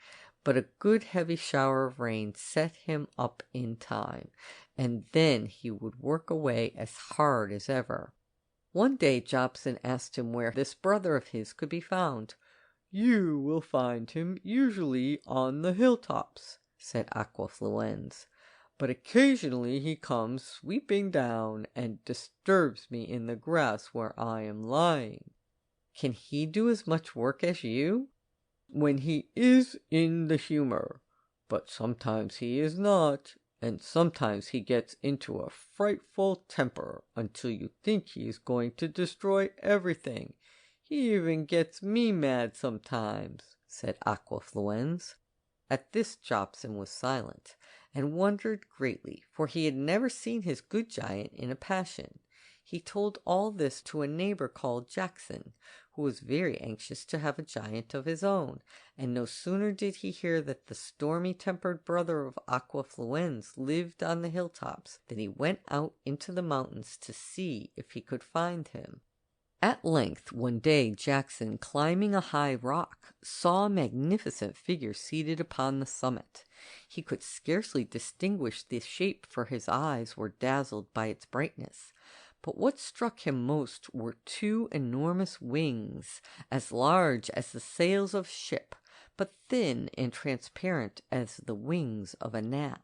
A: but a good heavy shower of rain set him up in time, and then he would work away as hard as ever. One day Jobson asked him where this brother of his could be found.
B: You will find him usually on the hilltops," said Aquafluenz, "but occasionally he comes sweeping down and disturbs me in the grass where I am lying."
A: "Can he do as much work as you?"
B: "When he is in the humor, but sometimes he is not, and sometimes he gets into a frightful temper until you think he is going to destroy everything. He even gets me mad sometimes," said Aquafluenz.
A: At this Jobson was silent, and wondered greatly, for he had never seen his good giant in a passion. He told all this to a neighbor called Jackson, who was very anxious to have a giant of his own, and no sooner did he hear that the stormy-tempered brother of Aquafluenz lived on the hilltops than he went out into the mountains to see if he could find him. At length one day Jackson, climbing a high rock, saw a magnificent figure seated upon the summit. He could scarcely distinguish the shape, for his eyes were dazzled by its brightness. But what struck him most were two enormous wings, as large as the sails of a ship, but thin and transparent as the wings of a gnat.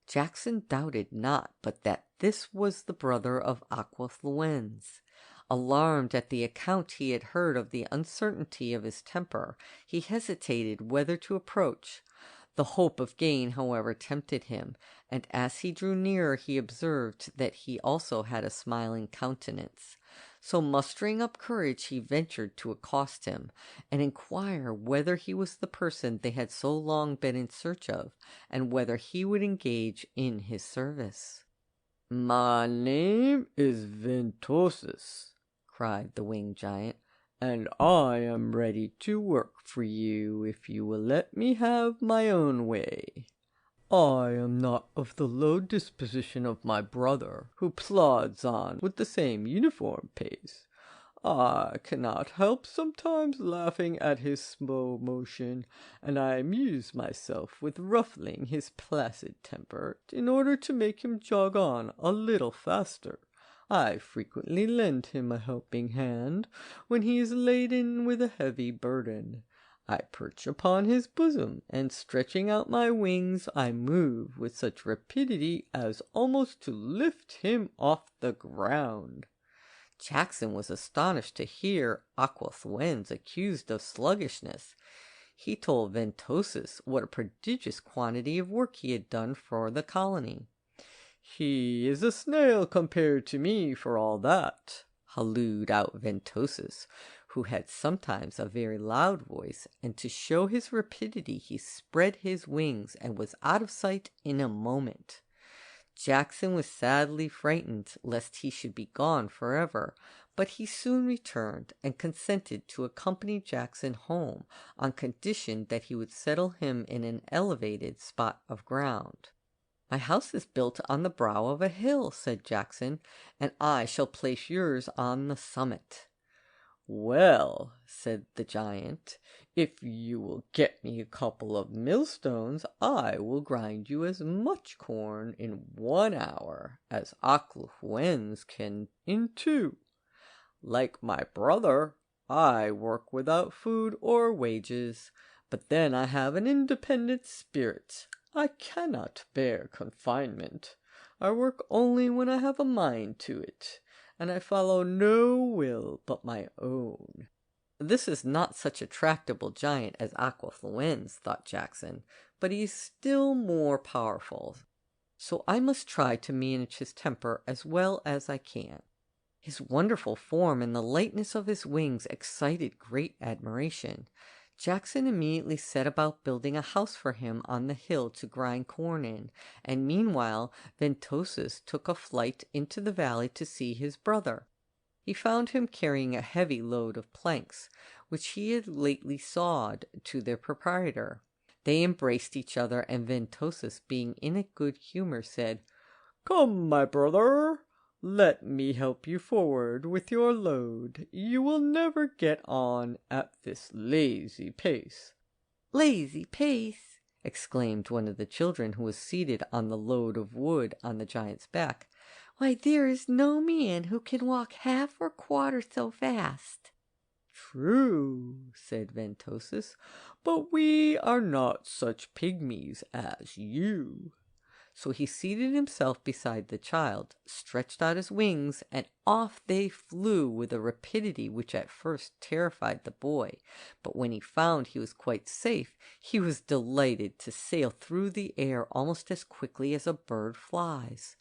A: Jackson doubted not but that this was the brother of Aquafluenz. Alarmed at the account he had heard of the uncertainty of his temper, he hesitated whether to approach. The hope of gain, however, tempted him, and as he drew nearer he observed that he also had a smiling countenance. So mustering up courage he ventured to accost him, and inquire whether he was the person they had so long been in search of, and whether he would engage in his service.
B: "My name is Ventosus," cried the winged giant, "and I am ready to work for you if you will let me have my own way. I am not of the low disposition of my brother, who plods on with the same uniform pace. I cannot help sometimes laughing at his slow motion, and I amuse myself with ruffling his placid temper in order to make him jog on a little faster. I frequently lend him a helping hand when he is laden with a heavy burden. I perch upon his bosom, and stretching out my wings, I move with such rapidity as almost to lift him off the ground."
A: Jackson was astonished to hear Aquafluenz accused of sluggishness. He told Ventosus what a prodigious quantity of work he had done for the colony.
B: "He is a snail compared to me for all that,"
A: hallooed out Ventosus, who had sometimes a very loud voice, and to show his rapidity he spread his wings and was out of sight in a moment. Jackson was sadly frightened lest he should be gone forever, but he soon returned and consented to accompany Jackson home on condition that he would settle him in an elevated spot of ground. "My house is built on the brow of a hill," said Jackson, "and I shall place yours on the summit."
B: "Well," said the giant, "if you will get me a couple of millstones, I will grind you as much corn in 1 hour as Aquafluenz can in 2. Like my brother, I work without food or wages, but then I have an independent spirit. I cannot bear confinement. I work only when I have a mind to it, and I follow no will but my own."
A: This is not such a tractable giant as Aquafluenz, thought Jackson, but he is still more powerful, so I must try to manage his temper as well as I can. His wonderful form and the lightness of his wings excited great admiration. Jackson immediately set about building a house for him on the hill to grind corn in, and meanwhile Ventosus took a flight into the valley to see his brother. He found him carrying a heavy load of planks, which he had lately sawed to their proprietor. They embraced each other, and Ventosus, being in a good humor, said,
B: "Come, my brother, let me help you forward with your load. You will never get on at this lazy pace."
A: "Lazy pace!" exclaimed one of the children who was seated on the load of wood on the giant's back. "Why, there is no man who can walk half or quarter so fast."
B: True, said Ventosus, but we are not such pygmies as you.
A: So he seated himself beside the child, stretched out his wings, and off they flew with a rapidity which at first terrified the boy. But when he found he was quite safe, he was delighted to sail through the air almost as quickly as a bird flies.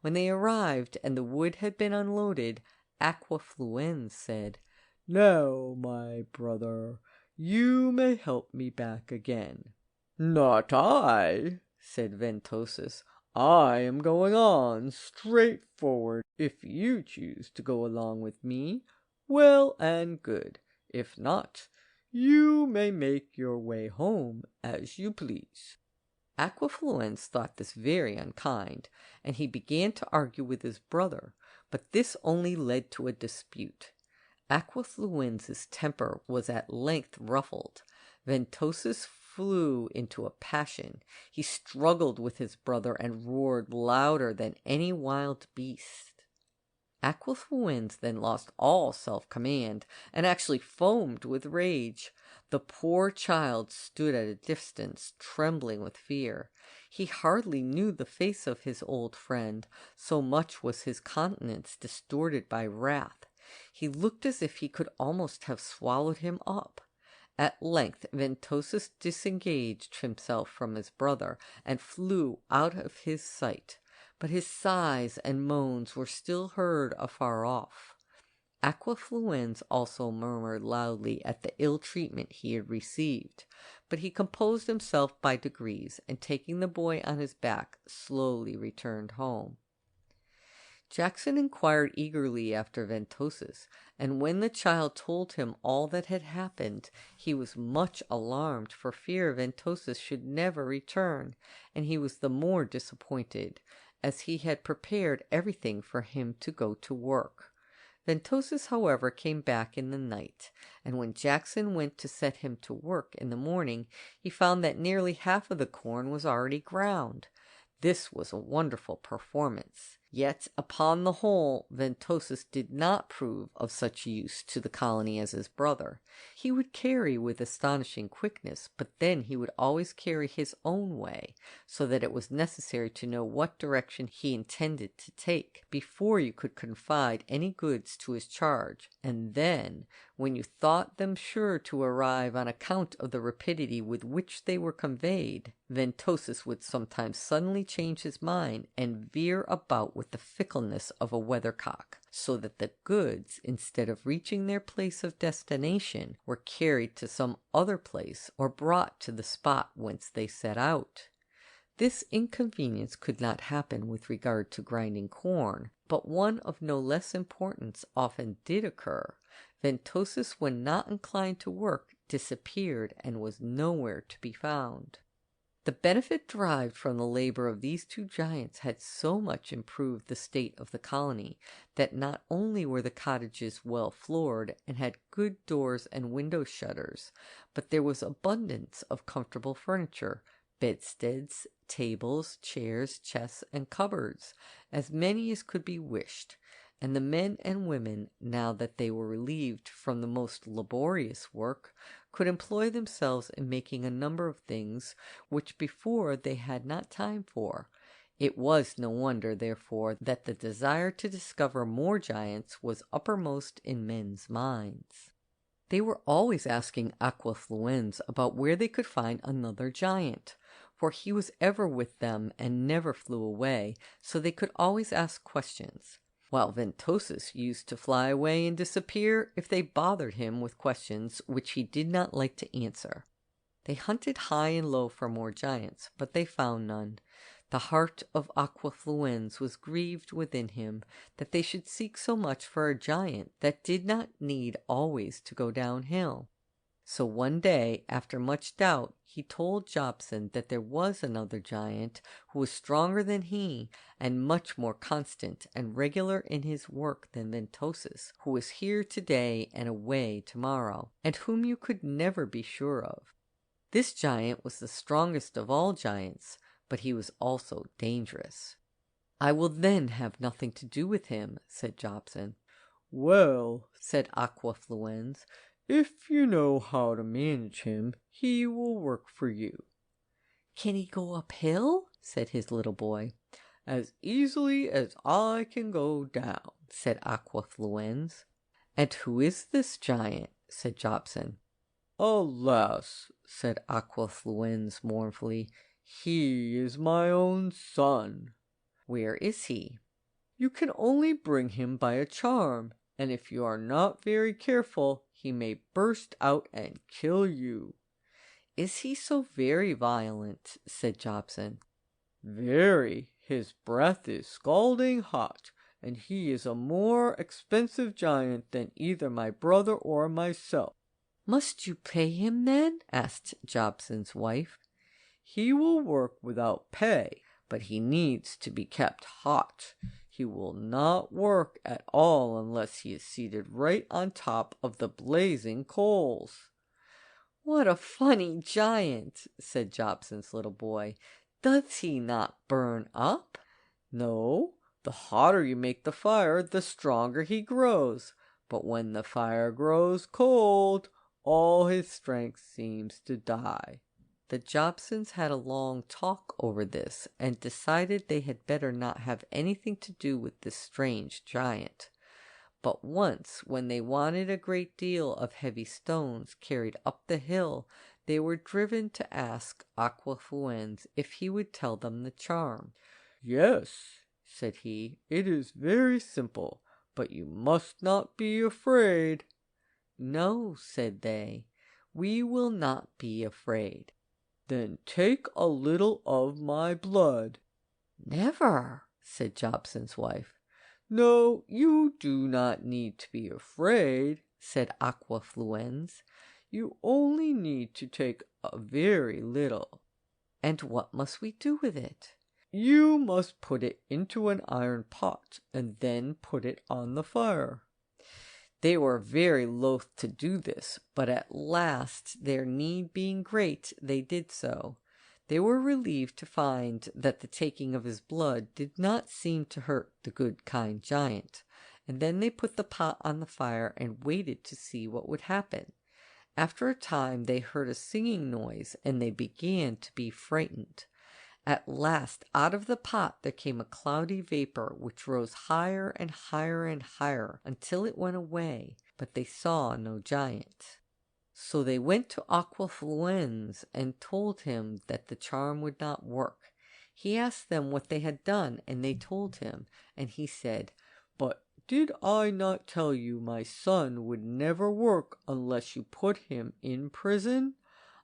A: When they arrived and the wood had been unloaded, Aquafluens said,
B: Now, my brother, you may help me back again. Not I, said Ventosus. I am going on straight forward. If you choose to go along with me, well and good. If not, you may make your way home as you please.
A: Aquafluens thought this very unkind, and he began to argue with his brother, but this only led to a dispute. Aquafluens's temper was at length ruffled. Ventosus flew into a passion. He struggled with his brother and roared louder than any wild beast. Aquafluens then lost all self-command and actually foamed with rage. The poor child stood at a distance, trembling with fear. He hardly knew the face of his old friend, so much was his countenance distorted by wrath. He looked as if he could almost have swallowed him up. At length Ventosus disengaged himself from his brother and flew out of his sight, but his sighs and moans were still heard afar off. Aquafluens also murmured loudly at the ill treatment he had received, but he composed himself by degrees, and taking the boy on his back, slowly returned home. Jackson inquired eagerly after Ventosus, and when the child told him all that had happened, he was much alarmed for fear Ventosus should never return, and he was the more disappointed, as he had prepared everything for him to go to work. Ventosus, however, came back in the night, and when Jackson went to set him to work in the morning, he found that nearly half of the corn was already ground. This was a wonderful performance. Yet, upon the whole, Ventosus did not prove of such use to the colony as his brother. He would carry with astonishing quickness, but then he would always carry his own way, so that it was necessary to know what direction he intended to take before you could confide any goods to his charge, and then, when you thought them sure to arrive on account of the rapidity with which they were conveyed, Ventosus would sometimes suddenly change his mind and veer about with the fickleness of a weathercock, so that the goods, instead of reaching their place of destination, were carried to some other place or brought to the spot whence they set out. This inconvenience could not happen with regard to grinding corn, but one of no less importance often did occur. Ventosus, when not inclined to work, disappeared and was nowhere to be found. The benefit derived from the labor of these two giants had so much improved the state of the colony that not only were the cottages well floored and had good doors and window shutters, but there was abundance of comfortable furniture, bedsteads, tables, chairs, chests, and cupboards, as many as could be wished, and the men and women, now that they were relieved from the most laborious work, could employ themselves in making a number of things which before they had not time for. It was no wonder, therefore, that the desire to discover more giants was uppermost in men's minds. They were always asking Aquafluens about where they could find another giant, for he was ever with them and never flew away, so they could always ask questions, while Ventosus used to fly away and disappear if they bothered him with questions which he did not like to answer. They hunted high and low for more giants, but they found none. The heart of Aquafluens was grieved within him that they should seek so much for a giant that did not need always to go downhill. So one day, after much doubt, he told Jobson that there was another giant who was stronger than he and much more constant and regular in his work than Ventosus, who was here today and away tomorrow, and whom you could never be sure of. This giant was the strongest of all giants, but he was also dangerous. I will then have nothing to do with him, said Jobson.
B: Well, said Aquafluens, If you know how to manage him, he will work for you."
A: "Can he go uphill?" said his little boy.
B: "As easily as I can go down,"
A: said Aqua Fluens. "And who is this giant?" said Jobson.
B: "Alas," said Aqua Fluens mournfully, "he is my own son."
A: "Where is he?"
B: "You can only bring him by a charm, and if you are not very careful, he may burst out and kill you."
A: "Is he so very violent?" said Jobson.
B: "Very. His breath is scalding hot, and he is a more expensive giant than either my brother or myself."
A: "Must you pay him then?" asked Jobson's wife.
B: "He will work without pay, but he needs to be kept hot. He will not work at all unless he is seated right on top of the blazing coals."
A: "What a funny giant!" said Jobson's little boy. "Does he not burn up?"
B: "No, the hotter you make the fire, the stronger he grows. But when the fire grows cold, all his strength seems to die."
A: The Jobsons had a long talk over this, and decided they had better not have anything to do with this strange giant. But once, when they wanted a great deal of heavy stones carried up the hill, they were driven to ask Aqua Fluens if he would tell them the charm.
B: "Yes," said he, "it is very simple, but you must not be afraid."
A: "No," said they, "we will not be afraid."
B: "Then take a little of my blood."
A: "Never," said Jobson's wife.
B: "No, you do not need to be afraid,"
A: said Aqua Fluens.
B: "You only need to take a very little."
A: "And what must we do with it?"
B: "You must put it into an iron pot, and then put it on the fire."
A: They were very loath to do this, but at last, their need being great, they did so. They were relieved to find that the taking of his blood did not seem to hurt the good kind giant, and then they put the pot on the fire and waited to see what would happen. After a time they heard a singing noise, and they began to be frightened. At last out of the pot there came a cloudy vapor which rose higher and higher and higher until it went away, but they saw no giant. So they went to Aqua Fluens and told him that the charm would not work. He asked them what they had done, and they told him, and he said,
B: "But did I not tell you my son would never work unless you put him in prison?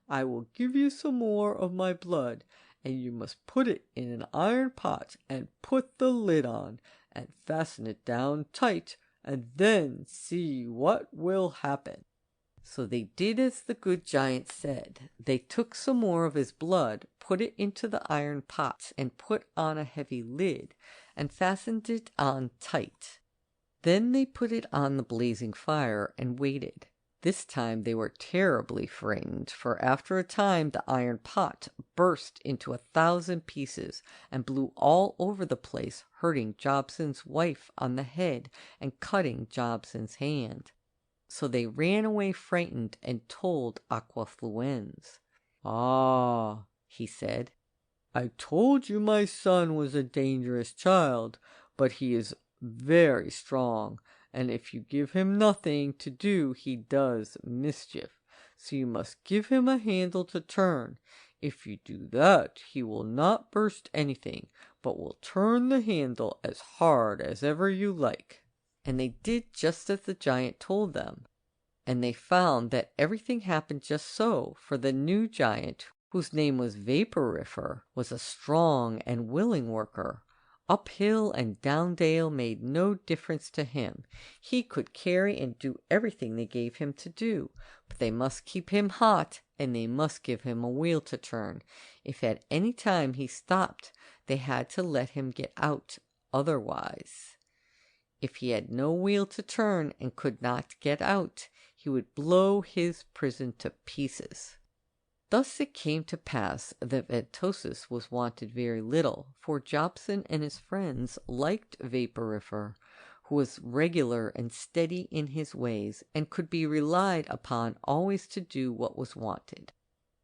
B: I will give you some more of my blood, and you must put it in an iron pot and put the lid on and fasten it down tight, and then see what will happen."
A: So they did as the good giant said. They took some more of his blood, put it into the iron pot, and put on a heavy lid, and fastened it on tight. Then they put it on the blazing fire and waited. This time they were terribly frightened, for after a time the iron pot burst into 1,000 pieces and blew all over the place, hurting Jobson's wife on the head and cutting Jobson's hand. So they ran away frightened and told Aqua Fluens.
B: "Ah," he
A: said,
B: "I told you my son was a dangerous child, but he is very strong, and if you give him nothing to do he does mischief. So you must give him a handle to turn. If you do that, he will not burst anything, but will turn the handle as hard as ever you like." And they did just as the giant told them. And they found that everything happened just so, for the new giant, whose name was Vaporifer, was a strong and willing worker. Uphill and down dale made no difference to him. He could carry and do everything they gave him to do, but they must keep him hot, and they must give him a wheel to turn. If at any time he stopped, they had to let him get out, otherwise, if he had no wheel to turn and could not get out, he would blow his prison to pieces. Thus it came to pass that Vetosus was wanted very little, for Jobson and his friends liked Vaporifer,
A: who was regular and steady in his ways, and could be relied upon always to do what was wanted.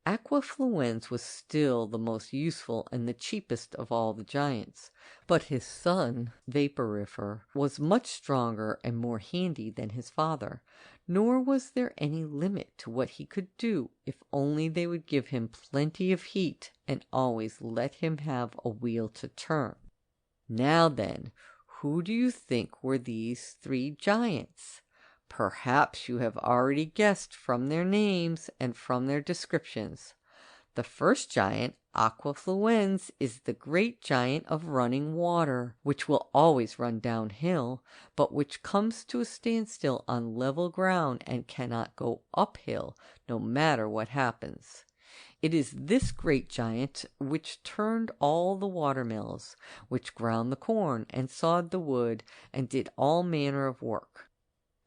A: Aquafluens was still the most useful and the cheapest of all the giants, but his son, Vaporifer, was much stronger and more handy than his father, nor was there any limit to what he could do if only they would give him plenty of heat and always let him have a wheel to turn. Now then, who do you think were these three giants? Perhaps you have already guessed from their names and from their descriptions. The first giant, Aquafluens, is the great giant of running water, which will always run downhill, but which comes to a standstill on level ground and cannot go uphill, no matter what happens. It is this great giant which turned all the watermills, which ground the corn and sawed the wood, and did all manner of work.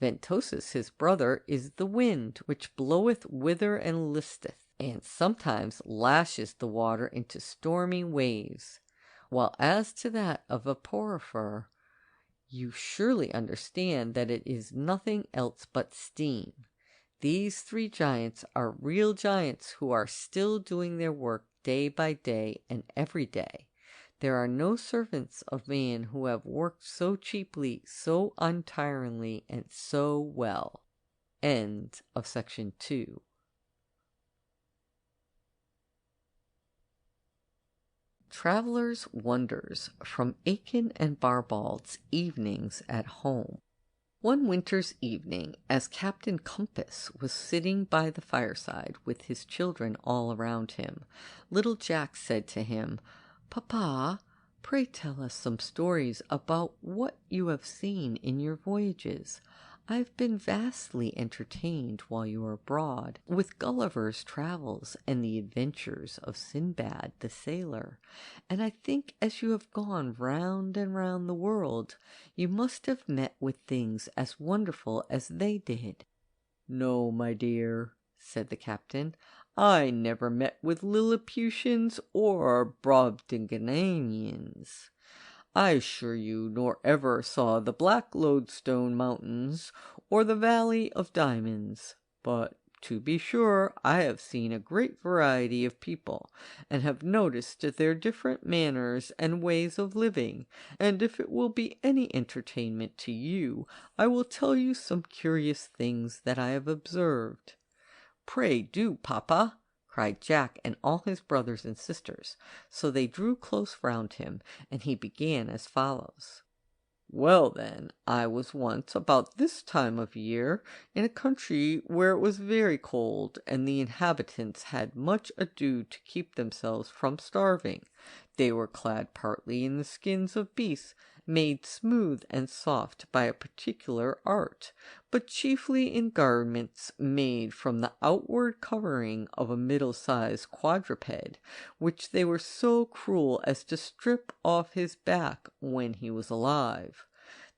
A: Ventosus his brother is the wind, which bloweth whither and listeth, and sometimes lashes the water into stormy waves. While as to that of Vaporifer, you surely understand that it is nothing else but steam. These three giants are real giants who are still doing their work day by day and every day. There are no servants of man who have worked so cheaply, so untiringly, and so well. End of section 2. Traveller's Wonders from Aikin and Barbauld's Evenings at Home. One winter's evening, as Captain Compass was sitting by the fireside with his children all around him, little Jack said to him, "Papa, pray tell us some stories about what you have seen in your voyages. I've been vastly entertained while you were abroad with Gulliver's Travels and the adventures of Sinbad the sailor, and I think as you have gone round and round the world, you must have met with things as wonderful as they did." "No, my dear," said the captain, "I never met with Lilliputians or Brobdingnagians, I assure you, nor ever saw the Black Lodestone Mountains or the Valley of Diamonds. But, to be sure, I have seen a great variety of people, and have noticed their different manners and ways of living, and if it will be any entertainment to you, I will tell you some curious things that I have observed." "Pray do, papa," cried Jack and all his brothers and sisters, so they drew close round him, and he began as follows. "Well, then, I was once, about this time of year, in a country where it was very cold, and the inhabitants had much ado to keep themselves from starving. They were clad partly in the skins of beasts, made smooth and soft by a particular art, but chiefly in garments made from the outward covering of a middle-sized quadruped, which they were so cruel as to strip off his back when he was alive.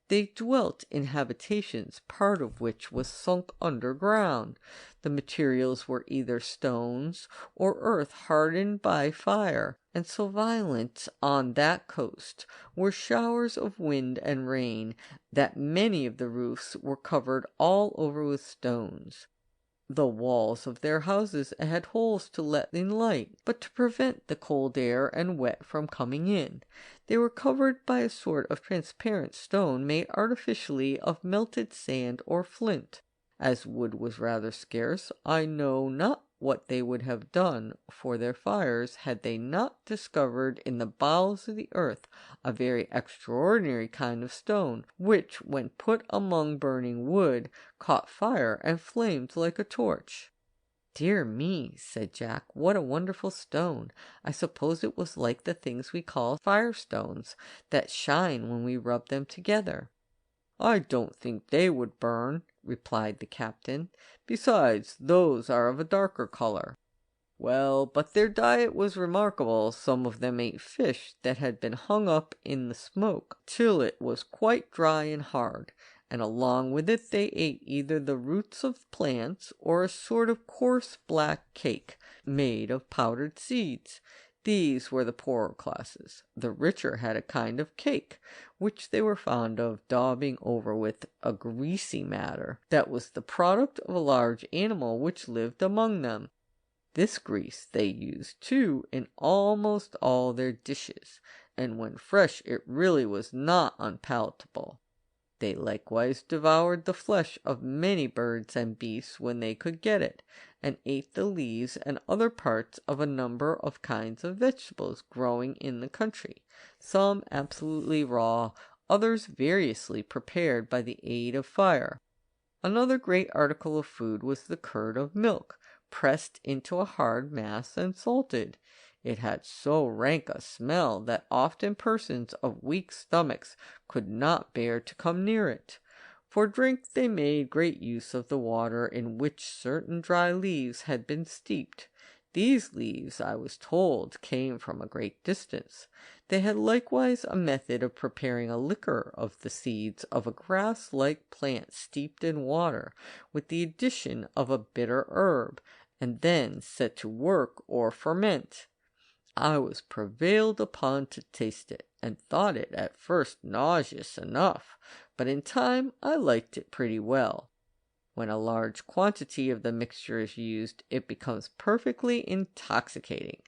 A: They dwelt in habitations, part of which was sunk underground. The materials were either stones or earth hardened by fire, and so violent on that coast were showers of wind and rain that many of the roofs were covered all over with stones. The walls of their houses had holes to let in light, but to prevent the cold air and wet from coming in. They were covered by a sort of transparent stone made artificially of melted sand or flint. As wood was rather scarce, I know not what they would have done for their fires had they not discovered in the bowels of the earth a very extraordinary kind of stone, which, when put among burning wood, caught fire and flamed like a torch." "Dear me," said Jack, "what a wonderful stone! I suppose it was like the things we call firestones, that shine when we rub them together." "I don't think they would burn," replied the captain. "Besides, those are of a darker color." "Well, but their diet was remarkable. Some of them ate fish that had been hung up in the smoke till it was quite dry and hard, and along with it they ate either the roots of plants or a sort of coarse black cake made of powdered seeds. These were the poorer classes. The richer had a kind of cake, which they were fond of daubing over with a greasy matter that was the product of a large animal which lived among them. This grease they used, too, in almost all their dishes, and when fresh it really was not unpalatable. They likewise devoured the flesh of many birds and beasts when they could get it, and ate the leaves and other parts of a number of kinds of vegetables growing in the country, some absolutely raw, others variously prepared by the aid of fire. Another great article of food was the curd of milk, pressed into a hard mass and salted. It had so rank a smell that often persons of weak stomachs could not bear to come near it. For drink they made great use of the water in which certain dry leaves had been steeped. These leaves, I was told, came from a great distance. They had likewise a method of preparing a liquor of the seeds of a grass-like plant steeped in water, with the addition of a bitter herb, and then set to work or ferment. I was prevailed upon to taste it, and thought it at first nauseous enough, but in time I liked it pretty well. When a large quantity of the mixture is used, it becomes perfectly intoxicating.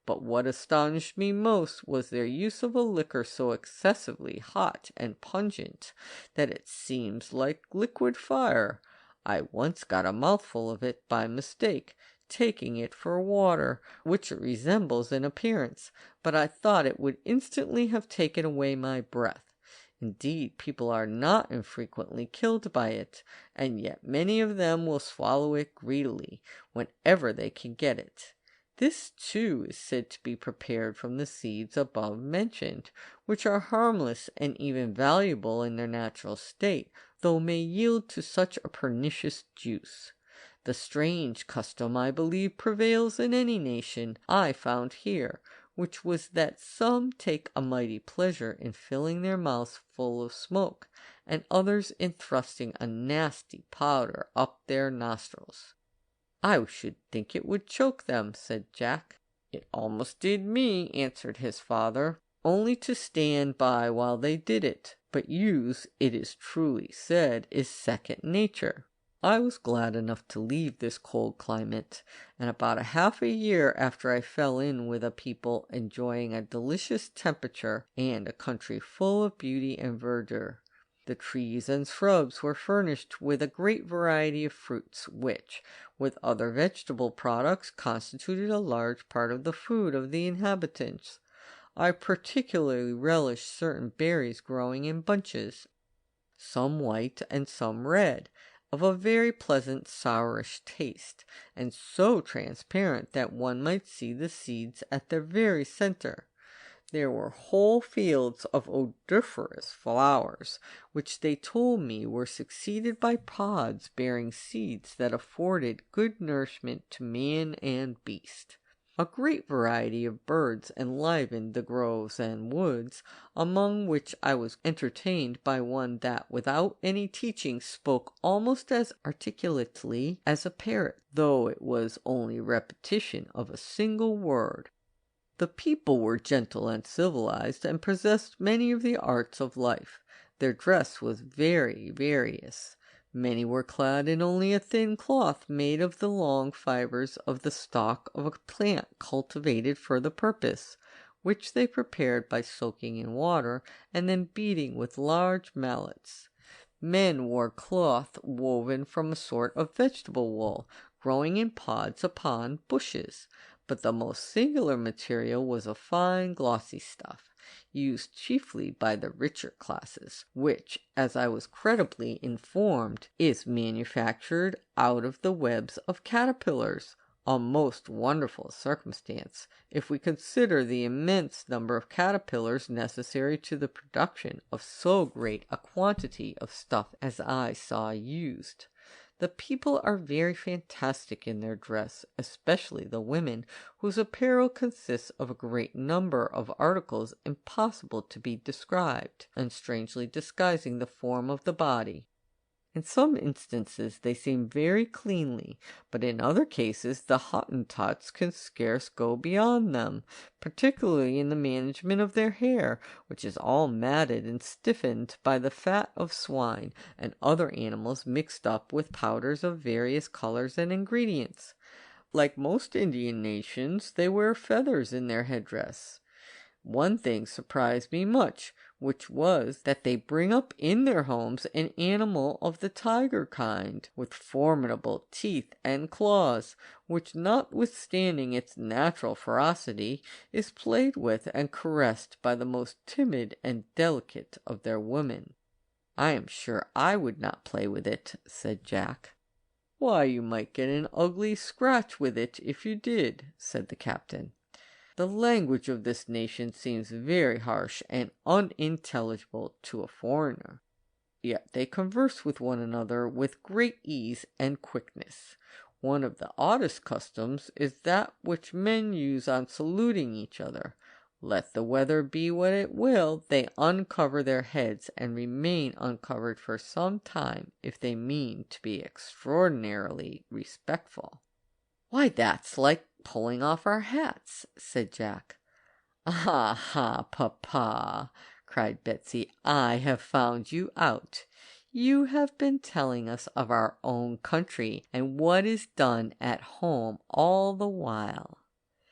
A: But what astonished me most was their use of a liquor so excessively hot and pungent that it seems like liquid fire. I once got a mouthful of it by mistake, taking it for water, which it resembles in appearance, but I thought it would instantly have taken away my breath. Indeed, people are not infrequently killed by it, and yet many of them will swallow it greedily whenever they can get it. This, too, is said to be prepared from the seeds above mentioned, which are harmless and even valuable in their natural state, though may yield to such a pernicious juice. The strange custom, I believe, prevails in any nation I found here, which was that some take a mighty pleasure in filling their mouths full of smoke, and others in thrusting a nasty powder up their nostrils. I should think it would choke them, said Jack. It almost did me, answered his father, only to stand by while they did it. But use, it is truly said, is second nature. I was glad enough to leave this cold climate, and about half a year after I fell in with a people enjoying a delicious temperature and a country full of beauty and verdure. The trees and shrubs were furnished with a great variety of fruits, which, with other vegetable products, constituted a large part of the food of the inhabitants. I particularly relished certain berries growing in bunches, some white and some red, of a very pleasant sourish taste, and so transparent that one might see the seeds at their very center. There were whole fields of odoriferous flowers, which they told me were succeeded by pods bearing seeds that afforded good nourishment to man and beast. A great variety of birds enlivened the groves and woods, among which I was entertained by one that without any teaching spoke almost as articulately as a parrot, though it was only repetition of a single word. The people were gentle and civilized, and possessed many of the arts of life. Their dress was very various. Many were clad in only a thin cloth made of the long fibers of the stalk of a plant cultivated for the purpose, which they prepared by soaking in water and then beating with large mallets. Men wore cloth woven from a sort of vegetable wool, growing in pods upon bushes, but the most singular material was a fine glossy stuff, used chiefly by the richer classes, which, as I was credibly informed, is manufactured out of the webs of caterpillars, a most wonderful circumstance, if we consider the immense number of caterpillars necessary to the production of so great a quantity of stuff as I saw used. The people are very fantastic in their dress, especially the women, whose apparel consists of a great number of articles impossible to be described, and strangely disguising the form of the body. In some instances they seem very cleanly, but in other cases the Hottentots can scarce go beyond them, particularly in the management of their hair, which is all matted and stiffened by the fat of swine and other animals mixed up with powders of various colors and ingredients. Like most Indian nations, they wear feathers in their headdress. One thing surprised me much, which was that they bring up in their homes an animal of the tiger kind, with formidable teeth and claws, which, notwithstanding its natural ferocity, is played with and caressed by the most timid and delicate of their women. I am sure I would not play with it, said Jack. Why, you might get an ugly scratch with it if you did, said the captain. The language of this nation seems very harsh and unintelligible to a foreigner. Yet they converse with one another with great ease and quickness. One of the oddest customs is that which men use on saluting each other. Let the weather be what it will, they uncover their heads and remain uncovered for some time if they mean to be extraordinarily respectful. Why, that's like pulling off our hats, said Jack. Ah ha, papa, cried Betsy, I have found you out. You have been telling us of our own country and what is done at home all the while.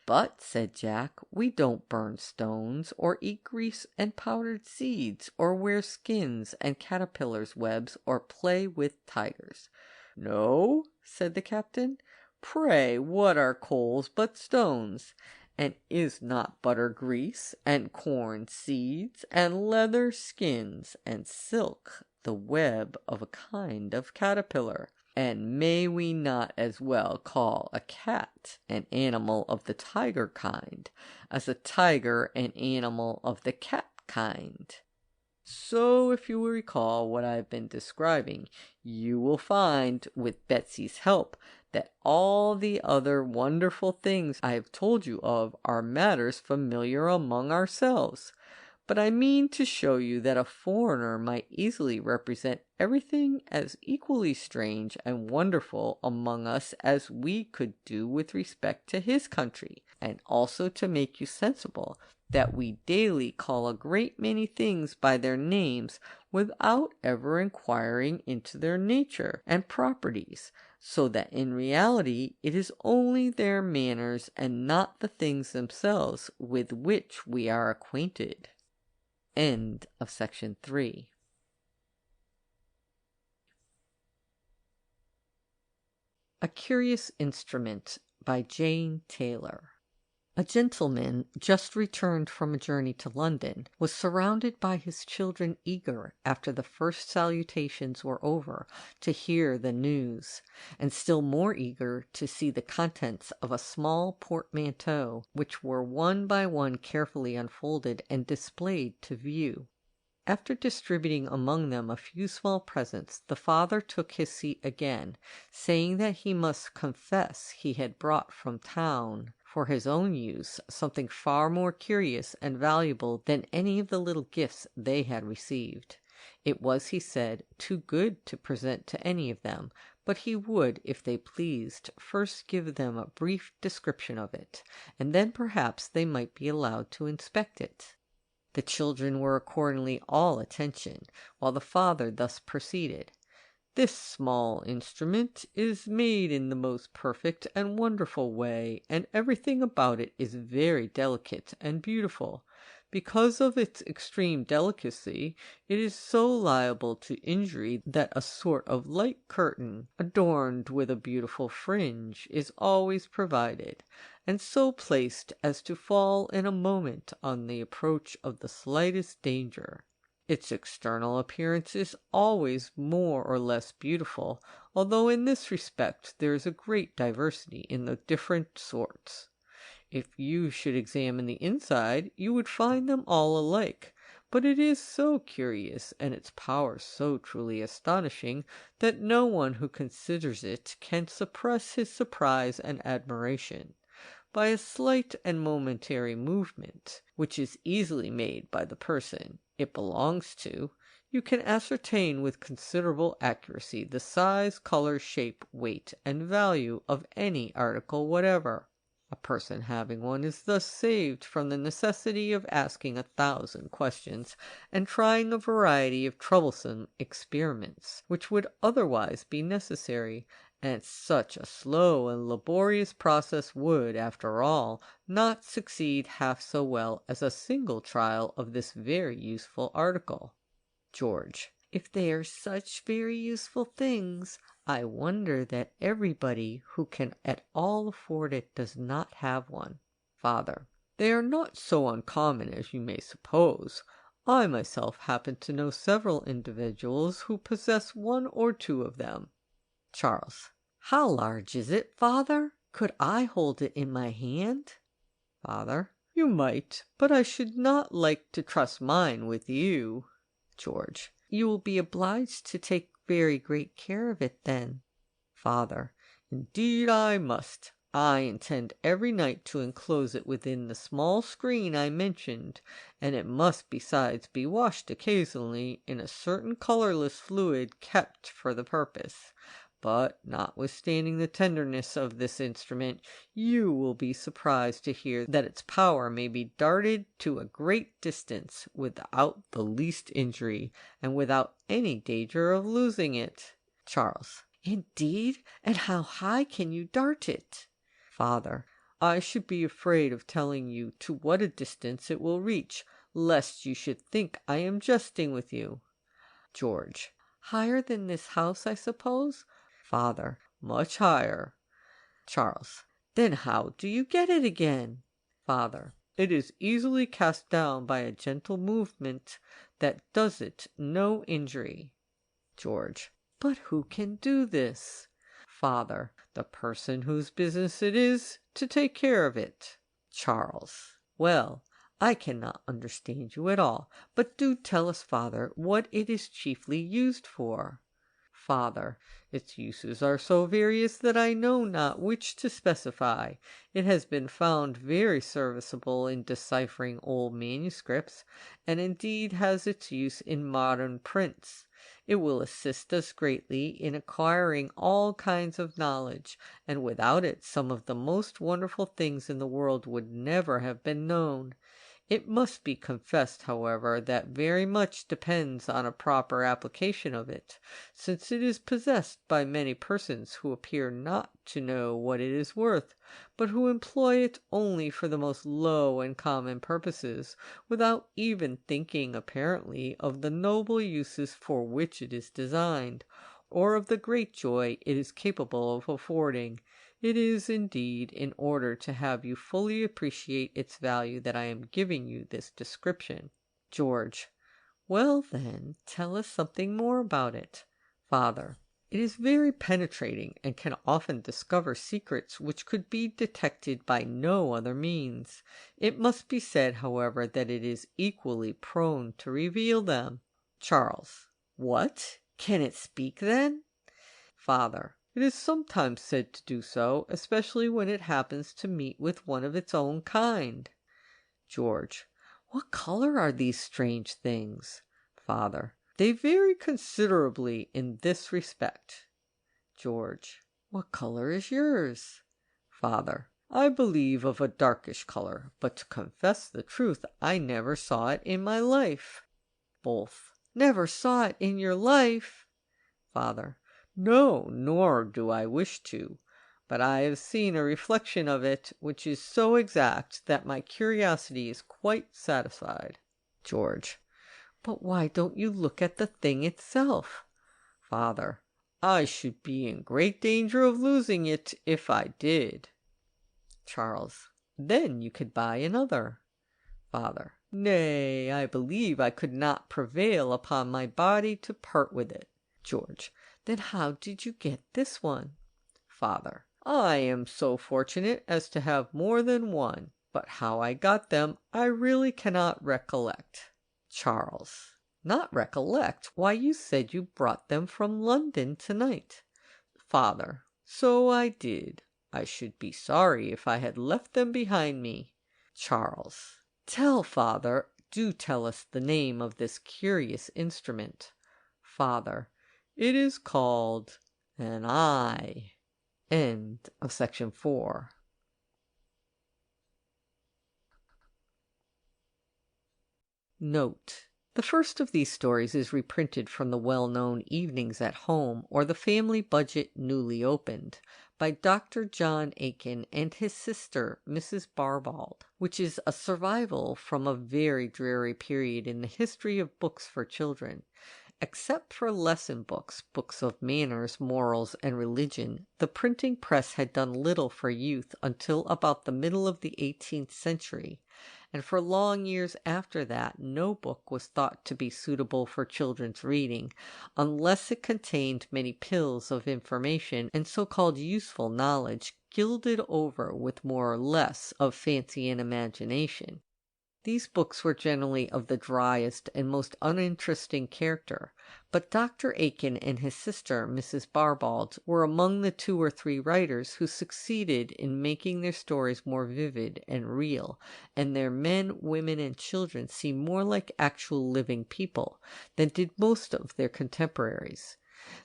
A: But, said Jack, we don't burn stones, or eat grease and powdered seeds, or wear skins and caterpillars' webs, or play with tigers. No, said the captain. Pray, what are coals but stones? And is not butter grease, and corn seeds, and leather skins, and silk the web of a kind of caterpillar? And may we not as well call a cat an animal of the tiger kind, as a tiger an animal of the cat kind? So, if you will recall what I have been describing, you will find, with Betsy's help, that all the other wonderful things I have told you of are matters familiar among ourselves. But I mean to show you that a foreigner might easily represent everything as equally strange and wonderful among us as we could do with respect to his country, and also to make you sensible that we daily call a great many things by their names without ever inquiring into their nature and properties, so that in reality it is only their manners and not the things themselves with which we are acquainted. End of section 3. A Curious Instrument by Jane Taylor. A gentleman, just returned from a journey to London, was surrounded by his children, eager, after the first salutations were over, to hear the news, and still more eager to see the contents of a small portmanteau, which were one by one carefully unfolded and displayed to view. After distributing among them a few small presents, the father took his seat again, saying that he must confess he had brought from town for his own use something far more curious and valuable than any of the little gifts they had received. It was, he said, too good to present to any of them, but he would, if they pleased, first give them a brief description of it, and then perhaps they might be allowed to inspect it. The children were accordingly all attention, while the father thus proceeded. This small instrument is made in the most perfect and wonderful way, and everything about it is very delicate and beautiful. Because of its extreme delicacy, it is so liable to injury that a sort of light curtain, adorned with a beautiful fringe, is always provided, and so placed as to fall in a moment on the approach of the slightest danger. Its external appearance is always more or less beautiful, although in this respect there is a great diversity in the different sorts. If you should examine the inside, you would find them all alike, but it is so curious, and its power so truly astonishing, that no one who considers it can suppress his surprise and admiration. By a slight and momentary movement, which is easily made by the person it belongs to, You can ascertain with considerable accuracy the size, color, shape, weight, and value of any article whatever. A person having one is thus saved from the necessity of asking 1,000 questions, and trying a variety of troublesome experiments, which would otherwise be necessary, and such a slow and laborious process would, after all, not succeed half so well as a single trial of this very useful article. George. If they are such very useful things, I wonder that everybody who can at all afford it does not have one. Father. They are not so uncommon as you may suppose. I myself happen to know several individuals who possess one or two of them. Charles. How large is it, father? Could I hold it in my hand? Father. You might, but I should not like to trust mine with you. George. You will be obliged to take very great care of it then. Father. Indeed I must. I intend every night to enclose it within the small screen I mentioned, and it must besides be washed occasionally in a certain colorless fluid kept for the purpose. But, notwithstanding the tenderness of this instrument, you will be surprised to hear that its power may be darted to a great distance without the least injury, and without any danger of losing it. Charles. Indeed, and how high can you dart it? Father. I should be afraid of telling you to what a distance it will reach, lest you should think I am jesting with you. George. Higher than this house, I suppose? Father. Much higher. Charles. Then how do you get it again? Father. It is easily cast down by a gentle movement that does it no injury. George. But who can do this? Father. The person whose business it is to take care of it. Charles. Well, I cannot understand you at all, but do tell us, father, what it is chiefly used for. Father. Its uses are so various that I know not which to specify. It has been found very serviceable in deciphering old manuscripts, and indeed has its use in modern prints. It will assist us greatly in acquiring all kinds of knowledge, and without it some of the most wonderful things in the world would never have been known. It must be confessed, however, that very much depends on a proper application of it, since it is possessed by many persons who appear not to know what it is worth, but who employ it only for the most low and common purposes, without even thinking apparently of the noble uses for which it is designed, or of the great joy it is capable of affording. It is, indeed, in order to have you fully appreciate its value that I am giving you this description. George. Well, then, tell us something more about it. Father. It is very penetrating, and can often discover secrets which could be detected by no other means. It must be said, however, that it is equally prone to reveal them. Charles. What? Can it speak, then? Father. It is sometimes said to do so, especially when it happens to meet with one of its own kind. George. What color are these strange things? Father. They vary considerably in this respect. George. What color is yours? Father. I believe of a darkish color, but to confess the truth, I never saw it in my life. Both. Never saw it in your life? Father. No, nor do I wish to, but I have seen a reflection of it which is so exact that my curiosity is quite satisfied. George. But why don't you look at the thing itself? Father. I should be in great danger of losing it if I did. Charles. Then you could buy another. Father. Nay, I believe I could not prevail upon my body to part with it. George. Then how did you get this one? Father. I am so fortunate as to have more than one, but how I got them I really cannot recollect. Charles. Not recollect? Why, you said you brought them from London tonight. Father. So I did. I should be sorry if I had left them behind me. Charles. Tell, father, Do tell us the name of this curious instrument. Father: It is called an eye. End of section 4. Note: the first of these stories is reprinted from the well-known Evenings at Home, or The Family Budget Newly Opened, by Dr. John Aikin and his sister, Mrs. Barbauld, which is a survival from a very dreary period in the history of books for children. Except for lesson books, books of manners, morals, and religion, the printing press had done little for youth until about the middle of the 18th century. And for long years after that, no book was thought to be suitable for children's reading, unless it contained many pills of information and so-called useful knowledge, gilded over with more or less of fancy and imagination. These books were generally of the driest and most uninteresting character, but Dr. Aikin and his sister, Mrs. Barbauld, were among the 2 or 3 writers who succeeded in making their stories more vivid and real, and their men, women, and children seem more like actual living people than did most of their contemporaries.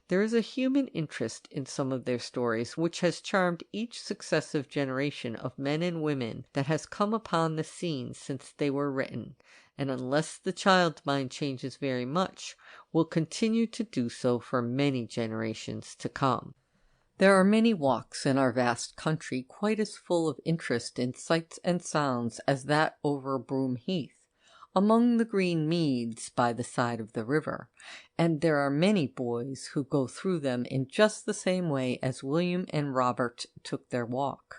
A: There is a human interest in some of their stories which has charmed each successive generation of men and women that has come upon the scene since they were written, and unless the child mind changes very much, will continue to do so for many generations to come. There are many walks in our vast country quite as full of interest in sights and sounds as that over Broom Heath, among the green meads by the side of the river, and there are many boys who go through them in just the same way as William and Robert took their walk.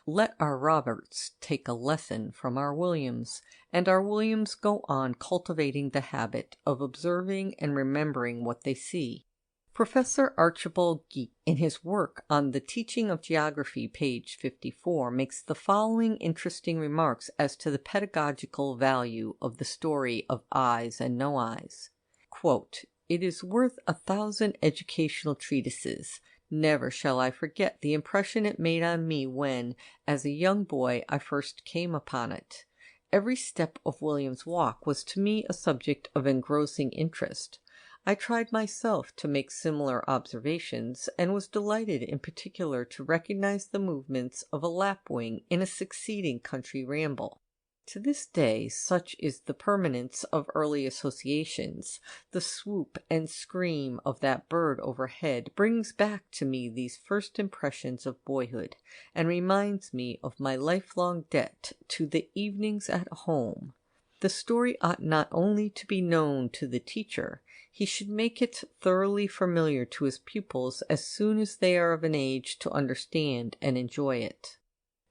A: Let our Roberts take a lesson from our Williams, and our Williams go on cultivating the habit of observing and remembering what they see. Professor Archibald Geek, in his work on the teaching of geography, page 54, makes the following interesting remarks as to the pedagogical value of the story of Eyes and No Eyes. Quote, "It is worth 1,000 educational treatises. Never shall I forget the impression it made on me when, as a young boy, I first came upon it. Every step of William's walk was to me a subject of engrossing interest. I tried myself to make similar observations, and was delighted in particular to recognize the movements of a lapwing in a succeeding country ramble. To this day, such is the permanence of early associations. The swoop and scream of that bird overhead brings back to me these first impressions of boyhood, and reminds me of my lifelong debt to the Evenings at Home. The story ought not only to be known to the teacher, he should make it thoroughly familiar to his pupils as soon as they are of an age to understand and enjoy it."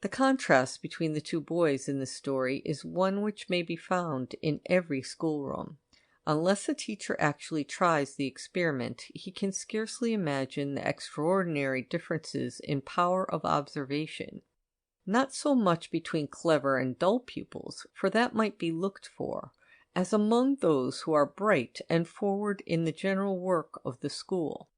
A: The contrast between the 2 boys in this story is one which may be found in every schoolroom. Unless a teacher actually tries the experiment, he can scarcely imagine the extraordinary differences in power of observation. Not so much between clever and dull pupils, for that might be looked for, as among those who are bright and forward in the general work of the school.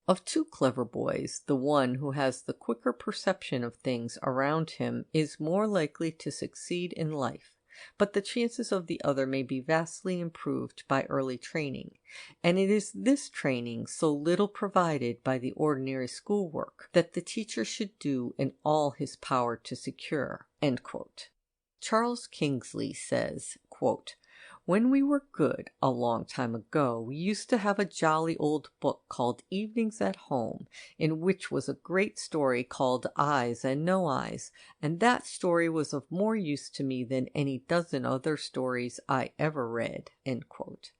A: Of 2 clever boys, the one who has the quicker perception of things around him is more likely to succeed in life, but the chances of the other may be vastly improved by early training, and it is this training, so little provided by the ordinary schoolwork, that the teacher should do in all his power to secure." End quote. Charles Kingsley says, quote, "When we were good, a long time ago, we used to have a jolly old book called Evenings at Home, in which was a great story called Eyes and No Eyes, and that story was of more use to me than any dozen other stories I ever read." End quote.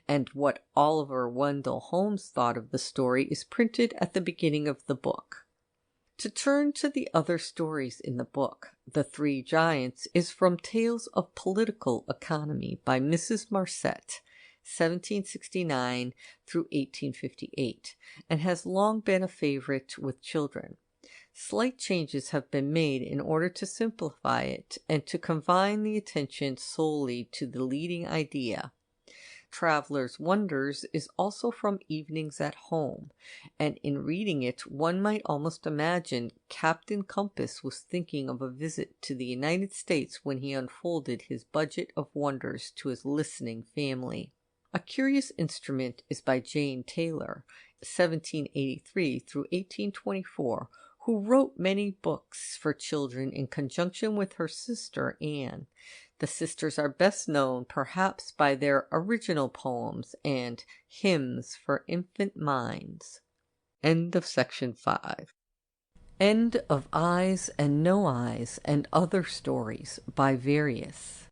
A: And what Oliver Wendell Holmes thought of the story is printed at the beginning of the book. To turn to the other stories in the book, The 3 Giants is from Tales of Political Economy by Mrs. Marcet, 1769 through 1858, and has long been a favorite with children. Slight changes have been made in order to simplify it and to confine the attention solely to the leading idea. Traveler's Wonders is also from Evenings at Home, and in reading it one might almost imagine Captain Compass was thinking of a visit to the United States when he unfolded his budget of wonders to his listening family. A Curious Instrument is by Jane Taylor, 1783 through 1824, who wrote many books for children in conjunction with her sister Anne. The sisters are best known perhaps by their original poems and hymns for infant minds. End of section 5. End of Eyes and No Eyes and Other Stories by Various.